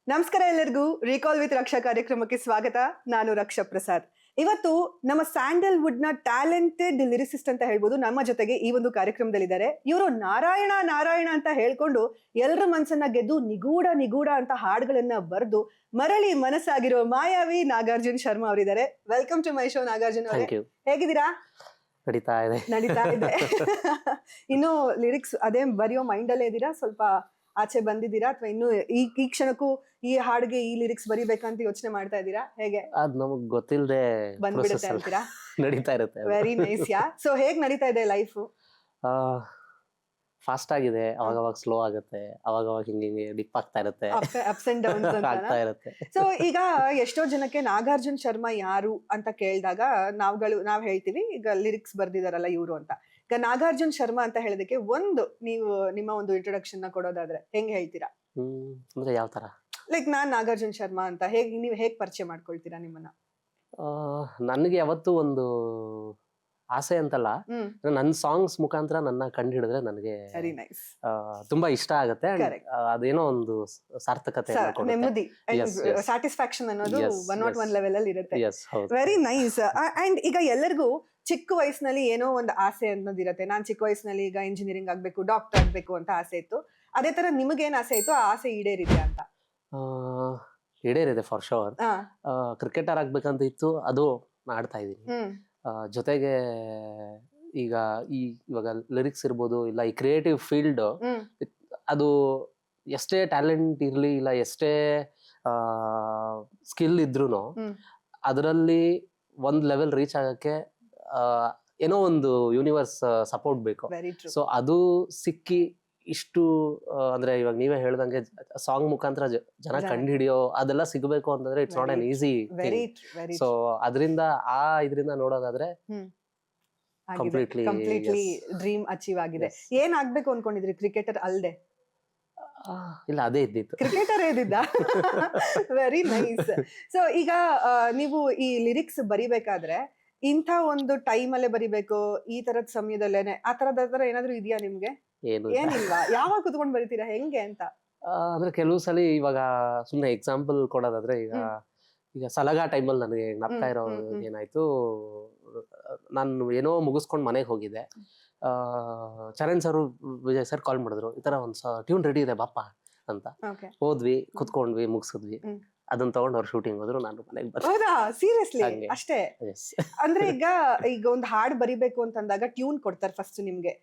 ನಮಸ್ಕಾರ ಎಲ್ಲರಿಗೂ recall with ರಕ್ಷಾ ಕಾರ್ಯಕ್ರಮಕ್ಕೆ ಸ್ವಾಗತ. ನಾನು ರಕ್ಷಾ ಪ್ರಸಾದ್. ಇವತ್ತು ನಮ್ಮ ಸ್ಯಾಂಡಲ್ವುಡ್ ನ ಟ್ಯಾಲೆಂಟೆಡ್ ಲಿರಿಸಿಸ್ಟ್ ಅಂತ ಹೇಳ್ಬೋದು ನಮ್ಮ ಜೊತೆಗೆ ಈ ಒಂದು ಕಾರ್ಯಕ್ರಮದಲ್ಲಿದ್ದಾರೆ. ಇವರು ನಾರಾಯಣ ನಾರಾಯಣ ಅಂತ ಹೇಳ್ಕೊಂಡು ಎಲ್ಲರ ಮನಸ್ಸನ್ನ ಗೆದ್ದು ನಿಗೂಢ ನಿಗೂಢ ಅಂತ ಹಾಡುಗಳನ್ನ ಬರೆದು ಮರಳಿ ಮನಸ್ಸಾಗಿರೋ ಮಾಯಾವಿ ನಾಗಾರ್ಜುನ್ ಶರ್ಮಾ ಅವರಿದ್ದಾರೆ. Welcome to my show Nagarjun ಅವರೇ, ಹೇಗಿದ್ದೀರಾ? ನಡೀತಾ ಇದೆ. ಇನ್ನು ಲಿರಿಕ್ಸ್ ಅದೇ ಬರೆಯೋ ಮೈಂಡ್ ಅಲ್ಲೇ ಇದ್ದೀರಾ? ಸ್ವಲ್ಪ ಆಚೆ ಬಂದಿದ್ದೀರಾ ಅಥವಾ ಇನ್ನು ಈ ಕ್ಷಣಕ್ಕೂ ಈ ಹಾಡಿಗೆ ಈ ಲಿರಿಕ್ಸ್ ಬರಿಬೇಕಂತ ಯೋಚನೆ ಮಾಡ್ತಾ ಇದ್ದೀರಾ? ಹೇಗೆ ಅದ್ ನಮಗ್ ಗೊತ್ತಿಲ್ಲದೆ ಬಂದ್ಬಿಡುತ್ತೆ ಅಂತೀರಾ? ನಡೀತಾ ಇರುತ್ತೆ. Very nice. ಸೊ ಹೇಗ್ ನಡೀತಾ ಇದೆ ಲೈಫ್? ಫಾಸ್ಟ್ ಆಗಿದೆ, ಅವಾಗ ಸ್ಲೋ ಆಗುತ್ತೆ, ಅವಾಗ ಹಿಂಗೆ ಡಿಪ್ ಆಗ್ತಾ ಇರುತ್ತೆ, ಅಪ್ಸ್ ಅಂಡ್ ಡೌನ್ಸ್ ಆಗ್ತಾ ಇರುತ್ತೆ. ಸೊ ಈಗ ಎಷ್ಟೋ ಜನಕ್ಕೆ ನಾಗಾರ್ಜುನ್ ಶರ್ಮಾ ಯಾರು ಅಂತ ಕೇಳಿದಾಗ ನಾವ್ ಹೇಳ್ತೀವಿ ಈಗ ಲಿರಿಕ್ಸ್ ಬರ್ದಿದಾರಲ್ಲ ಇವ್ರು ಅಂತ. ಈಗ ನಾಗಾರ್ಜುನ್ ಶರ್ಮಾ ಅಂತ ಹೇಳೋದಕ್ಕೆ ನೀವು ನಿಮ್ಮ ಒಂದು ಇಂಟ್ರೊಡಕ್ಷನ್ ನ ಕೊಡೋದಾದ್ರೆ ಹೆಂಗ್ ಹೇಳ್ತೀರಾ? ಅಂದ್ರೆ ಯಾವ ತರ? ಲೈಕ್ ನಾನ್ ನಾಗಾರ್ಜುನ್ ಶರ್ಮಾ ಅಂತ ನೀವ್ ಹೇಗ್ ಪರಿಚಯ ಮಾಡ್ಕೊಳ್ತೀರಾ ನಿಮ್ಮನ್ನ? ನನ್ಗೆ ಯಾವತ್ತು ಒಂದು ಆಸೆ ಅಂತಲ್ಲ, ನನ್ನ ಸಾಂಗ್ಸ್ ಮುಖಾಂತರ ನನ್ನ ಕಂಡು ಹಿಡಿದ್ರೆ ನನಗೆ ತುಂಬಾ ಇಷ್ಟ ಆಗತ್ತೆ. ಅದೇನೋ ಒಂದು ಸಾರ್ಥಕತೆ, ನೆಮ್ಮದಿ, ಸ್ಯಾಟಿಸ್ಫ್ಯಾಕ್ಷನ್ ಅನ್ನೋದು ಒನ್ ಲೆವೆಲ್ ಅಲ್ಲಿ ಇರುತ್ತೆ. Very nice. ಅಂಡ್ ಈಗ ಎಲ್ಲರಿಗೂ ಚಿಕ್ಕ ವಯಸ್ಸಿನಲ್ಲಿ ಏನೋ ಒಂದು ಆಸೆ ಅನ್ನೋದಿರತ್ತೆ. ನಾನ್ ಚಿಕ್ಕ ವಯಸ್ಸಿನಲ್ಲಿ ಈಗ ಇಂಜಿನಿಯರಿಂಗ್ ಆಗ್ಬೇಕು, ಡಾಕ್ಟರ್ ಆಗ್ಬೇಕು ಅಂತ ಆಸೆ ಇತ್ತು. ಅದೇ ತರ ನಿಮಗೇನ್ ಆಸೆ ಇತ್ತು? ಆ ಆಸೆ ಈಡೇರಿದೆ ಅಂತ? ಈಡೇರಿದೆ ಫಾರ್ ಶೋರ್. ಕ್ರಿಕೆಟರ್ ಆಗ್ಬೇಕಂತ ಇತ್ತು, ಅದು ಆಡ್ತಾ ಇದೀನಿ. ಜೊತೆಗೆ ಇವಾಗ ಲಿರಿಕ್ಸ್ ಇರ್ಬೋದು, ಇಲ್ಲ ಈ ಕ್ರಿಯೇಟಿವ್ ಫೀಲ್ಡ್, ಅದು ಎಷ್ಟೇ ಟ್ಯಾಲೆಂಟ್ ಇರ್ಲಿ ಇಲ್ಲ ಎಷ್ಟೇ ಸ್ಕಿಲ್ ಇದ್ರೂನು ಅದರಲ್ಲಿ ಒಂದ್ ಲೆವೆಲ್ ರೀಚ್ ಆಗಕ್ಕೆ ಏನೋ ಒಂದು ಯೂನಿವರ್ಸ್ ಸಪೋರ್ಟ್ ಬೇಕು. ಸೊ ಅದು ಸಿಕ್ಕಿ ಇಷ್ಟು ಅಂದ್ರೆ ಇವಾಗ ನೀವೇ ಹೇಳ್ದಂಗೆ ಸಾಂಗ್ ಮುಖಾಂತರ ಜನ ಕಂಡು ಹಿಡಿಯೋ ಅದೆಲ್ಲ ಸಿಗಬೇಕು ಅಂತಂದ್ರೆ it's not an easy. So ಅದರಿಂದ ಇದರಿಂದ ನೋಡೋದಾದ್ರೆ ಕಂಪ್ಲೀಟ್ಲಿ ಡ್ರೀಮ್ ಅಚೀವ್ ಆಗಿದೆ. ಏನ್ ಆಗ್ಬೇಕು ಅನ್ಕೊಂಡಿದ್ರಿ ಕ್ರಿಕೆಟರ್ ಅಲ್ದೆ? ಇಲ್ಲ, ಅದೇ ಇದ್ದಿತ್ತು, ಕ್ರಿಕೆಟರ್ ಇದ್ದಿದ್ದ. Very nice. ಸೊ ಈಗ ನೀವು ಈ ಲಿರಿಕ್ಸ್ ಬರಿಬೇಕಾದ್ರೆ ಇಂಥ ಒಂದು ಟೈಮ್ ಅಲ್ಲೇ ಬರಿಬೇಕು, ಈ ತರದ ಸಮಯದಲ್ಲೇನೆ, ಆ ತರದ ಏನಾದ್ರು ಇದೆಯಾ ನಿಮ್ಗೆ? ಏನಿಲ್ವಾ? ಯಾವಾಗ ಕುತ್ಕೊಂಡ್ ಬರಿತೀರಾ, ಹೆಂಗೆ ಅಂತ? ಅಂದ್ರೆ ಕೆಲವು ಸಲ ಇವಾಗ ಸುಮ್ನೆ ಎಕ್ಸಾಂಪಲ್ ಕೊಡೋದಾದ್ರೆ ಈಗ ಸಲಗಾ ಟೈಮಲ್ಲಿ ನನಗೆ ನಗ್ತಾ ಇರೋ ಏನಾಯ್ತು, ನಾನು ಏನೋ ಮುಗಿಸ್ಕೊಂಡ್ ಮನೆಗೆ ಹೋಗಿದ್ದೆ. Charan sir, Vijay sir call ಮಾಡಿದ್ರು, ಈ ತರ ಒಂದ್ ಟ್ಯೂನ್ ರೆಡಿ ಇದೆ ಬಾಪ ಅಂತ. ಹೋದ್ವಿ, ಕುತ್ಕೊಂಡ್ವಿ, ಮುಗಿಸಿದ್ವಿ. ಅದನ್ನ ತಗೊಂಡು ಅವ್ರು ಶೂಟಿಂಗ್ ಹೋದ್ರು, ನಾನು ಮನೆಗೆ ಬಂದೆ. ಹೌದಾ? ಸೀರಿಯಸ್ಲಿ? ಅಷ್ಟೇ? ಅಂದ್ರೆ ಈಗ ಒಂದು ಹಾಡ್ ಬರಿಬೇಕು ಅಂತಂದಾಗ ಟ್ಯೂನ್ ಕೊಡ್ತಾರೆ ಫಸ್ಟ್ ನಿಮ್ಗೆ.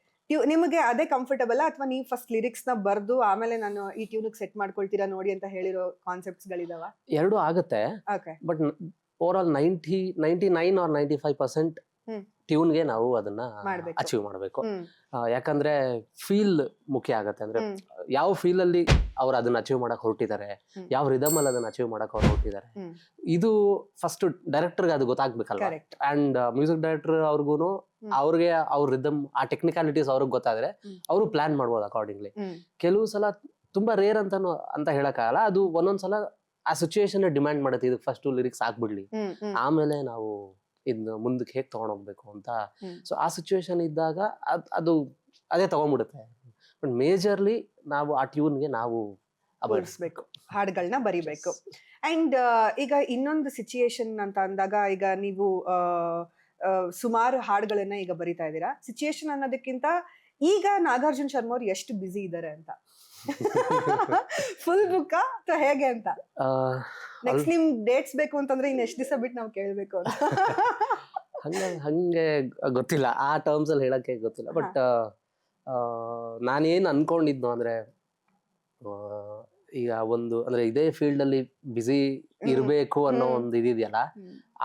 ನಿಮಗೆ ಅದೇ ಕಂಫರ್ಟಬಲ್ ಅಥವಾ ನೀವು ಫಸ್ಟ್ ಲಿರಿಕ್ಸ್ ನ ಬರ್ದು ಆಮೇಲೆ ನಾನು ಈ ಟ್ಯೂನ್ ಸೆಟ್ ಮಾಡ್ಕೊಳ್ತೀರಾ ನೋಡಿ ಅಂತ ಹೇಳಿರೋ ಕಾನ್ಸೆಪ್ಟ್ಸ್ ಗಳಿದಾವ? ಎರಡು ಆಗುತ್ತೆ, ಬಟ್ ಓವರ್ ಆಲ್ 99 or 95% ಟ್ಯೂನ್ಗೆ ನಾವು ಅದನ್ನ ಅಚೀವ್ ಮಾಡ್ಬೇಕು. ಯಾಕಂದ್ರೆ ಫೀಲ್ ಮುಖ್ಯ ಆಗತ್ತೆ. ಅಂದ್ರೆ ಯಾವ ಫೀಲ್ ಅಲ್ಲಿ ಅವ್ರು ಅದನ್ನ ಅಚೀವ್ ಮಾಡಕ್ ಹೊರಟಿದ್ದಾರೆ, ಯಾವ ರಿದಮ್ ಅಲ್ಲಿ ಅದನ್ನ ಅಚೀವ್ ಮಾಡಕ್ ಅವ್ರು ಹೊರಟಿದ್ದಾರೆ, ಇದು ಫಸ್ಟ್ ಡೈರೆಕ್ಟರ್ಗೆ ಅದು ಗೊತ್ತಾಗ್ಬೇಕಲ್ವಾ. ಅಂಡ್ ಮ್ಯೂಸಿಕ್ ಡೈರೆಕ್ಟರ್ ಅವ್ರಿಗೂನು ಅವ್ರಿಗೆ ಅವ್ರ ರಿದಮ್, ಆ ಟೆಕ್ನಿಕಾಲಿಟೀಸ್ ಅವ್ರಿಗೆ ಗೊತ್ತಾದ್ರೆ ಅವರು ಪ್ಲಾನ್ ಮಾಡ್ಬೋದು ಅಕಾರ್ಡಿಂಗ್ಲಿ. ಕೆಲವು ಸಲ ತುಂಬಾ ರೇರ್ ಅಂತ ಹೇಳಕ್ಕಾಗಲ್ಲ, ಅದು ಒಂದೊಂದ್ಸಲ ಆ ಸಿಚುಯೇಷನ್ ಡಿಮ್ಯಾಂಡ್ ಮಾಡುತ್ತೆ, ಇದಕ್ಕೆ ಫಸ್ಟ್ ಲಿರಿಕ್ಸ್ ಆಗ್ಬಿಡ್ಲಿ, ಆಮೇಲೆ ನಾವು ಇನ್ನು ಮುಂದಕ್ಕೆ ಹೇಗೆ ತಗೊಂಡೋಗ್ಬೇಕು ಅಂತ. ಸೊ ಆ ಸಿಚುವೇಶನ್ ಇದ್ದಾಗ ಅದೇ ತಗೊಂಡ್ಬಿಡುತ್ತೆ. ಬಟ್ ಮೇಜರ್ಲಿ ನಾವು ಆ ಟ್ಯೂನ್ಗೆ ನಾವು ಬಳಸ್ಬೇಕು, ಹಾಡುಗಳನ್ನ ಬರಿಬೇಕು. ಅಂಡ್ ಈಗ ಇನ್ನೊಂದು ಸಿಚುಯೇಷನ್ ಅಂತ ಅಂದಾಗ, ಈಗ ನೀವು ಸುಮಾರು ಹಾಡುಗಳನ್ನ ಈಗ ಬರಿತಾ ಇದ್ದೀರಾ. ಸಿಚುಯೇಷನ್ ಅನ್ನೋದಕ್ಕಿಂತ ಈಗ ನಾಗಾರ್ಜುನ್ ಶರ್ಮಾ ಅವ್ರು ಎಷ್ಟು ಬ್ಯುಸಿ ಇದ್ದಾರೆ ಅಂತ? ಫುಲ್ ಬುಕ್ ಅಥವಾ ಹೇಗೆ ಅಂತ? ನೆಕ್ಸ್ಟ್ ನಿಮ್ ಡೇಟ್ಸ್ ಬೇಕು ಅಂತಂದ್ರೆ ಇನ್ ಎಷ್ಟು ದಿವಸ ಬಿಟ್ಟು ನಾವು ಕೇಳ್ಬೇಕು ಅಂತ? ಹಂಗೆ ಗೊತ್ತಿಲ್ಲ, ಆ ಟರ್ಮ್ಸ್ ಅಲ್ಲಿ ಹೇಳಕ್ಕೆ ಗೊತ್ತಿಲ್ಲ. ಬಟ್ ನಾನೇನ್ ಅನ್ಕೊಂಡಿದ್ನು ಅಂದ್ರೆ, ಈಗ ಅಂದ್ರೆ ಇದೇ ಫೀಲ್ಡ್ ಅಲ್ಲಿ ಬ್ಯುಸಿ ಇರ್ಬೇಕು ಅನ್ನೋ ಒಂದು ಇದೆಯಲ್ಲ,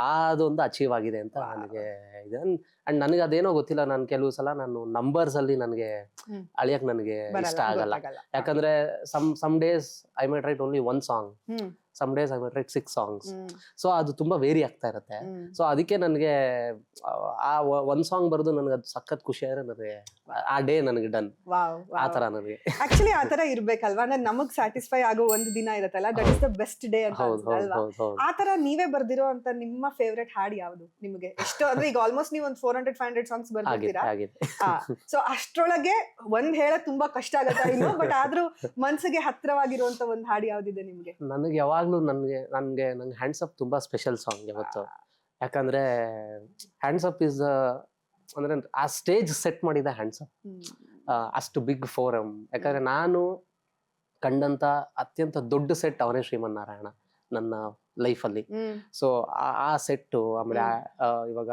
ಅದೊಂದು ಅಚೀವ್ ಆಗಿದೆ ಅಂತ ನನಗೆ ಇದೆ. ಅಂಡ್ ನನಗೆ ಅದೇನೋ ಗೊತ್ತಿಲ್ಲ, ನಾನು ಕೆಲವು ಸಲ ನಾನು ನಂಬರ್ಸ್ ಅಲ್ಲಿ ನನಗೆ ಅಳಿಯಕ್ ನನಗೆ ಇಷ್ಟ ಆಗಲ್ಲ. ಯಾಕಂದ್ರೆ some days I might write only 1 song, some days I might write 6 songs. So ಅದು ತುಂಬಾ ವೇರಿ ಆಗ್ತಾ ಇರುತ್ತೆ. ಸೊ ಅದಕ್ಕೆ ನನಗೆ ಆ 1 ಸಾಂಗ್ ಬರೆದು ನನಗೆ ಅದು ಸಖತ್ ಖುಷಿ ಆದ್ರೆ ನನಗೆ ಆ ಡೇ ನನಗೆ ಡನ್. ಆತರ ನನಗೆ ಆಕ್ಚುಲಿ ಆತರ ಇರ್ಬೇಕಲ್ವಾ? ಅಂದ್ರೆ ನಮಗ್ ಸ್ಯಾಟಿಸ್ಫೈ ಆಗೋ ಒಂದು ದಿನ ಇರತ್ತಲ್ಲ, that is the best day ಅಂತ ಅಲ್ವಾ? ಆತರ ನೀವೇ ಬರ್ದಿರೋ ಅಂತ ನಿಮ್ಮ ಫೇವ್ರೆಟ್ ಹಾಡ್ ಯಾವ್ದು ನಿಮಗೆ? ಎಷ್ಟು ಅಂದ್ರೆ ಈಗ ಆಲ್ಮೋಸ್ಟ್ ನೀವು ಒಂದು 400-500 ಸಾಂಗ್ಸ್ ಬರ್ದಿರ್ತೀರಾ. ಆಗಿದೆ ಸೊ ಅಷ್ಟ್ರೊಳಗೆ ಒಂದ್ ಹೇಳಕ್ ತುಂಬಾ ಕಷ್ಟ ಆಗತ್ತಾ ಇನ್ನು, ಬಟ್ ಆದ್ರೂ ಮನ್ಸಿಗೆ ಹತ್ರವಾಗಿರುವಂತ ಒಂದ್ ಹಾಡು ಯಾವ್ದಿದೆ ನಿಮ್ಗೆ? ನನಗೆ ಯಾವಾಗ್ಲೂ ನಂಗೆ ಹ್ಯಾಂಡ್ಸ್ ಅಪ್ ತುಂಬಾ ಸ್ಪೆಷಲ್ ಸಾಂಗ್ ಯಾವತ್ತು. ಯಾಕಂದ್ರೆ ಹ್ಯಾಂಡ್ಸ್ ಅಪ್ ಇಸ್ ಅಂದ್ರೆ ಆ ಸ್ಟೇಜ್ ಸೆಟ್ ಮಾಡಿದ ಹ್ಯಾಂಡ್ಸ್ ಅಪ್, ಅಷ್ಟು ಬಿಗ್ ಫೋರಮ್. ಯಾಕಂದ್ರೆ ನಾನು ಕಂಡಂತ ಅತ್ಯಂತ ದೊಡ್ಡ ಸೆಟ್ ಅವನೇ ಶ್ರೀಮನ್ನಾರಾಯಣ ನನ್ನ ಲೈಫಲ್ಲಿ. ಸೊ ಆ ಸೆಟ್ಟು, ಆಮೇಲೆ ಇವಾಗ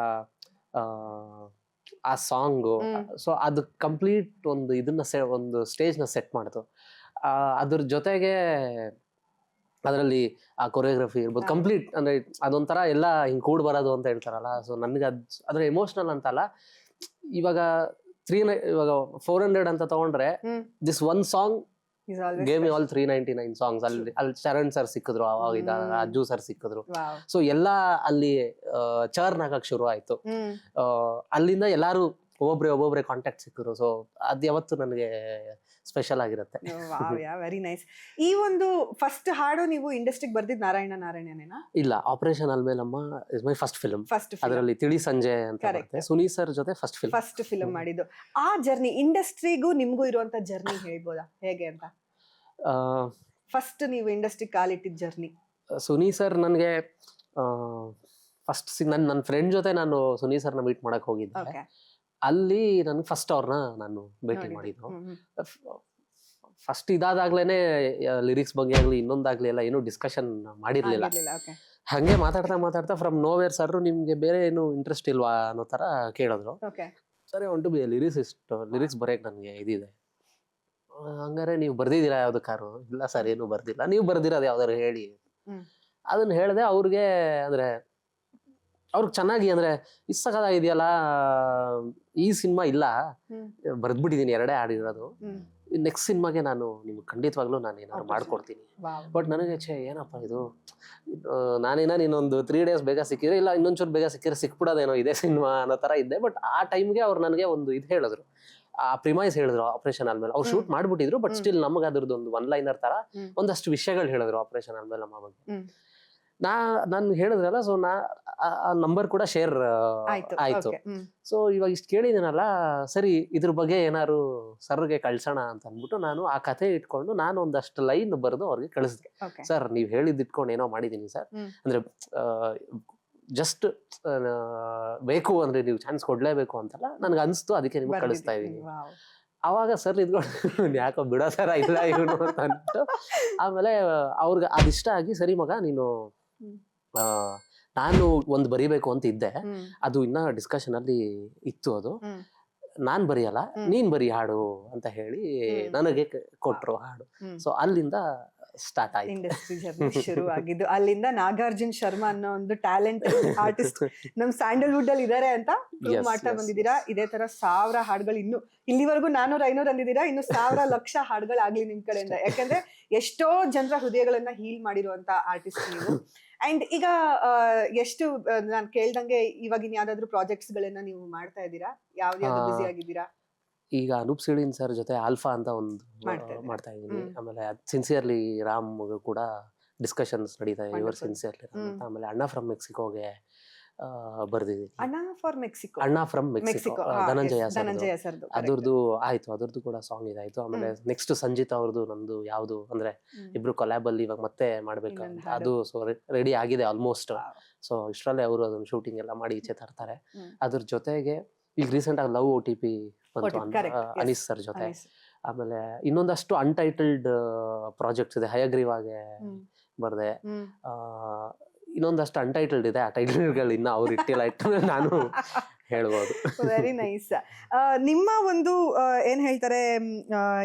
ಆ ಸಾಂಗು, ಸೊ ಅದು ಕಂಪ್ಲೀಟ್ ಒಂದು ಇದನ್ನ ಒಂದು ಸ್ಟೇಜ್ನ ಸೆಟ್ ಮಾಡ್ತು. ಅದ್ರ ಜೊತೆಗೆ ಅದರಲ್ಲಿ ಆ ಕೊರಿಯೋಗ್ರಫಿ ಇರ್ಬೋದು, ಕಂಪ್ಲೀಟ್ ಅಂದ್ರೆ ಅದೊಂಥರ ಎಲ್ಲ ಹಿಂಗ್ ಕೂಡ್ ಬರೋದು ಅಂತ ಹೇಳ್ತಾರಲ್ಲ. ಸೊ ನನಗೆ ಅದ್ರ ಎಮೋಷನಲ್ ಅಂತಲ್ಲ, ಇವಾಗ 400 ಅಂತ ತಗೊಂಡ್ರೆ this one song gave me all 399 songs. ಅಲ್ಲಿ ಚರಣ್ ಸರ್ ಸಿಕ್ಕಿದ್ರು, ಅವಾಗ ಅಜ್ಜು ಸರ್ ಸಿಕ್ಕಿದ್ರು. ಸೊ ಎಲ್ಲ ಅಲ್ಲಿ ಚರ್ನ್ ಆಗಕ್ ಶುರು ಆಯ್ತು. ಅಲ್ಲಿಂದ ಎಲ್ಲಾರು ಒಬ್ಬೊಬ್ರೆ ಕಾಂಟ್ಯಾಕ್ಟ್ ಸಿಕ್ಕಿದ್ರು. ಸೊ ಅದ್ ಯಾವತ್ತು ನನಗೆ ಸ್ಪೆಷಲ್ ಆಗಿರುತ್ತೆ. Very nice. ಈ ಒಂದು ಫಸ್ಟ್ ಹಾಡು ನೀವು ಇಂಡಸ್ಟ್ರಿಗೆ ಬರ್ದಿದ್ ನಾರಾಯಣನೇನಾ? ಇಲ್ಲ, operation Alamelamma is my first film. ಅದರಲ್ಲಿ ತಿಳಿ ಸಂಜೆ ಅಂತ ಬರುತ್ತೆ, ಸುನಿ ಸರ್ ಜೊತೆ ಫಸ್ಟ್ ಫಿಲ್ಮ್ ಮಾಡಿದ್ದು. ಆ ಜರ್ನಿ ಇಂಡಸ್ಟ್ರಿಗೂ ನಿಮ್ಗೂ ಇರುವಂತ ಜರ್ನಿ ಹೇಳ್ಬೋದಾ, ಹೇಗೆ ಅಂತ? ಫಸ್ಟ್ ನೀವು ಇಂಡಸ್ಟ್ರಿ ಕಾಲಿಟ್ಟಿದ್ ಜರ್ನಿ. ಸುನಿ ಸರ್ ನನಗೆ ಫಸ್ಟ್ ನನ್ನ ಫ್ರೆಂಡ್ ಜೊತೆ ನಾನು ಸುನಿ ಸರ್ನ ಮೀಟ್ ಮಾಡಕ್ ಹೋಗಿದ್ದೆ. ಅಲ್ಲಿ ನನ್ಗೆ ಫಸ್ಟ್ ಅವ್ರನ್ನ ನಾನು ಭೇಟಿ ಮಾಡಿದ್ದು. ಫಸ್ಟ್ ಇದಾದಾಗ್ಲೇನೆ ಲಿರಿಕ್ಸ್ ಬಗ್ಗೆ ಆಗ್ಲಿ ಇನ್ನೊಂದಾಗ್ಲಿ ಎಲ್ಲ ಏನು ಡಿಸ್ಕಷನ್ ಮಾಡಿರ್ಲಿಲ್ಲ. ಹಂಗೆ ಮಾತಾಡ್ತಾ ಫ್ರಮ್ ನೋವೇರ್ ಸರ್ ನಿಮ್ಗೆ ಬೇರೆ ಏನು ಇಂಟ್ರೆಸ್ಟ್ ಇಲ್ವಾ ಅನ್ನೋ ತರ ಕೇಳಿದ್ರು. ಸರಿ, ಹೊಂಟು ಬಿ ಲಿರಿಕ್ಸ್ ಬರೆಯಕ್ ನನ್ಗೆ ಇದಿದೆ. ಹಂಗಾರೆ ನೀವು ಬರ್ದಿದ್ದೀರಾ ಯಾವ್ದಕ್ಕಾರು? ಇಲ್ಲ ಸರ್, ಏನು ಬರ್ದಿಲ್ಲ. ನೀವು ಬರ್ದಿರೋದು ಯಾವ್ದಾರು ಹೇಳಿ. ಅದನ್ನ ಹೇಳ್ದೆ ಅವ್ರಿಗೆ. ಅಂದ್ರೆ ಅವ್ರಿಗೆ ಚೆನ್ನಾಗಿ ಅಂದ್ರೆ ಇಷ್ಟಕ್ಕಾಗಿದೆಯಲ್ಲ, ಈ ಸಿನಿಮಾ ಇಲ್ಲ ಬರ್ದ್ಬಿಟ್ಟಿದೀನಿ, 2 ಹಾಡಿರೋದು. ನೆಕ್ಸ್ಟ್ ಸಿನಿಮಾಗೆ ನಾನು ನಿಮ್ಗೆ ಖಂಡಿತವಾಗ್ಲೂ ನಾನು ಏನಾದ್ರು ಮಾಡ್ಕೊಡ್ತೀನಿ. ಬಟ್ ನನಗೆ ಏನಪ್ಪ ಇದು, ನಾನೇನ ಇನ್ನೊಂದು 3 days ಬೇಗ ಸಿಕ್ಕಿದ್ರೆ, ಇಲ್ಲ ಇನ್ನೊಂಚೂರು ಬೇಗ ಸಿಕ್ಕಿದ್ರೆ ಸಿಕ್ಬಿಡೋದೇನೋ ಇದೇ ಸಿನಿಮಾ ಅನ್ನೋ ತರ ಇದ್ದೆ. ಬಟ್ ಆ ಟೈಮ್ಗೆ ಅವ್ರು ನನಗೆ ಒಂದು ಇದು ಹೇಳಿದ್ರು, ಆ ಪ್ರಿಮೈಸ್ ಹೇಳಿದ್ರು. ಆಪರೇಷನ್ ಆದ್ಮೇಲೆ ಅವ್ರು ಶೂಟ್ ಮಾಡ್ಬಿಟ್ಟಿದ್ರು, ಬಟ್ ಸ್ಟಿಲ್ ನಮಗೆ ಅದ್ರದ್ದು ಒಂದು 1 ಲೈನರ್ ತರ ಒಂದಷ್ಟು ವಿಷಯಗಳು ಹೇಳಿದ್ರು ಆಪರೇಷನ್ ಆದ್ಮೇಲೆ ನಮ್ಮ ಬಗ್ಗೆ. ನಾನು ಹೇಳಿದ್ರಲ್ಲ, ಸೊ ಆ ನಂಬರ್ ಕೂಡ ಶೇರ್ ಆಯ್ತು. ಸೊ ಇವಾಗ ಇಷ್ಟು ಕೇಳಿದ್ದೀನಲ್ಲ, ಸರಿ ಇದ್ರ ಬಗ್ಗೆ ಏನಾರು ಸರ್ಗೆ ಕಳ್ಸೋಣ ಅಂತ ಅಂದ್ಬಿಟ್ಟು ನಾನು ಆ ಕಥೆ ಇಟ್ಕೊಂಡು ನಾನು ಒಂದಷ್ಟು ಲೈನ್ ಬರೆದು ಅವ್ರಿಗೆ ಕಳಿಸಿದೆ. ಸರ್, ನೀವ್ ಹೇಳಿದ್ ಇಟ್ಕೊಂಡು ಏನೋ ಮಾಡಿದೀನಿ ಸರ್, ಅಂದ್ರೆ ಜಸ್ಟ್ ಬೇಕು ಅಂದ್ರೆ ನೀವು ಚಾನ್ಸ್ ಕೊಡ್ಲೇಬೇಕು ಅಂತಲ್ಲ ನನ್ಗೆ ಅನ್ಸ್ತು, ಅದಕ್ಕೆ ನಿಮ್ಗೆ ಕಳಿಸ್ತಾ ಇದೀನಿ. ಅವಾಗ ಸರ್ ಇದ್ಕೊಂಡು ಯಾಕೋ ಬಿಡೋ ತರ ಇಲ್ಲ ಇವನು ಅಂತ ಅಂದ್ಬಿಟ್ಟು, ಆಮೇಲೆ ಅವ್ರಿಗೆ ಅದಿಷ್ಟ ಆಗಿ, ಸರಿ ಮಗ ನೀನು ನಾನು ಒಂದು ಬರಿಬೇಕು ಅಂತ ಇದ್ದೆ, ಅದು ಇನ್ನ ಡಿಸ್ಕಷನ್ ಅಲ್ಲಿ ಇತ್ತು, ಅದು ನಾನ್ ಬರೆಯಲ್ಲ ನೀನ್ ಬರಿ ಹಾಡು ಅಂತ ಹೇಳಿ ನನಗೆ ಕೊಟ್ರು ಹಾಡು. ಸೊ ಅಲ್ಲಿಂದ ಸ್ಟಾರ್ಟ್ ಆಯ್ತು ಇಂಡಸ್ಟ್ರಿ ಜರ್ನಿ ಶುರು ಆಗಿದ್ದು. ಅಲ್ಲಿಂದ ನಾಗಾರ್ಜುನ್ ಶರ್ಮಾ ಅನ್ನೋ ಒಂದು ಟ್ಯಾಲೆಂಟ್ ಆರ್ಟಿಸ್ಟ್ ನಮ್ ಸ್ಯಾಂಡಲ್ವುಡ್ ಅಲ್ಲಿ ಇದಾರೆ ಅಂತ ಪ್ರೂವ್ ಮಾಡ್ತಾ ಬಂದಿದ್ದೀರಾ. ಇದೇ ತರ 1000 ಹಾಡುಗಳು ಇನ್ನು ಇಲ್ಲಿವರೆಗೂ 400-500 ಅಂದಿದ್ದೀರಾ, ಇನ್ನು 1000 ಲಕ್ಷ ಹಾಡುಗಳಾಗ್ಲಿ ನಿಮ್ ಕಡೆಯಿಂದ. ಯಾಕಂದ್ರೆ ಎಷ್ಟೋ ಜನರ ಹೃದಯಗಳನ್ನ ಹೀಲ್ ಮಾಡಿರುವಂತ ಆರ್ಟಿಸ್ಟ್ ನೀವು. ಅಂಡ್ ಈಗ ಎಷ್ಟು ನಾನ್ ಕೇಳ್ದಂಗೆ ಇವಾಗಿನ ಯಾವ್ದಾದ್ರು ಪ್ರಾಜೆಕ್ಟ್ಸ್ ಗಳನ್ನ ನೀವು ಮಾಡ್ತಾ ಇದ್ದೀರಾ? ಯಾವ್ದು ಬಿಸಿ ಆಗಿದ್ದೀರಾ? ಈಗ ಅನೂಪ್ ಸಿಳೀನ್ ಸರ್ ಜೊತೆ ಆಲ್ಫಾ ಅಂತ ಒಂದು ಮಾಡ್ತಾ ಇದ್ದೀನಿ. ಆಮೇಲೆ ಸಿನ್ಸಿಯರ್ಲಿ ರಾಮ್ ಕೂಡ ಡಿಸ್ಕಷನ್ಸ್ ನಡೀತಾ ಇದೆ, ಇವರು ಸಿನ್ಸಿಯರ್ಲಿ ರಾಮ್ ಅಂತ. ಆಮೇಲೆ ಅಣ್ಣ ಫ್ರಮ್ ಮೆಕ್ಸಿಕೋಗೆ ಬರ್ದಿದ್ದೀನಿ. ಅಣ್ಣ ಫ್ರಮ್ ಮೆಕ್ಸಿಕೋ ಧನಂಜಯ ಸರ್, ಅದ್ರದ್ದು ಆಯ್ತು, ಅದ್ರದ್ದು ಕೂಡ ಸಾಂಗ್ ಇದಾಯ್ತು. ಆಮೇಲೆ ನೆಕ್ಸ್ಟ್ ಸಂಜಿತ್ ಅವ್ರದ್ದು ನಂದು ಯಾವ್ದು ಅಂದ್ರೆ ಇಬ್ರು ಕೊಲ್ಯಾಬ್ ಅಲ್ಲಿ ಇವಾಗ ಮತ್ತೆ ಮಾಡ್ಬೇಕಂತ, ಅದು ಸೊ ರೆಡಿ ಆಗಿದೆ ಆಲ್ಮೋಸ್ಟ್. ಸೊ ಇಷ್ಟರಲ್ಲೇ ಅವರು ಅದನ್ನ ಶೂಟಿಂಗ್ ಎಲ್ಲ ಮಾಡಿ ಈಚೆ ತರ್ತಾರೆ. ಅದ್ರ ಜೊತೆಗೆ ಈಗ ರೀಸೆಂಟ್ ಆಗಿ ಲವ್ OTP ಬಂತು ಅನೀಸ್ ಸರ್ ಜೊತೆ. ಆಮೇಲೆ ಇನ್ನೊಂದಷ್ಟು ಅನ್ಟೈಟಲ್ಡ್ ಪ್ರಾಜೆಕ್ಟ್ಸ್ ಇದೆ, ಹಯಗ್ರೀವಾಗೆ ಬರ್ದೆ. ಇನ್ನೊಂದಷ್ಟು ಅನ್ಟೈಟಲ್ಡ್ ಇದೆ, ಆ ಟೈಟಲ್ಗಳು ಇನ್ನ ಅವ್ರು ಇಟ್ಟಿಲ್ಲ, ಇಟ್ಟು ನಾನು ಹೇಳ್ಬೋದು. Very nice. ನಿಮ್ಮ ಒಂದು ಏನ್ ಹೇಳ್ತಾರೆ,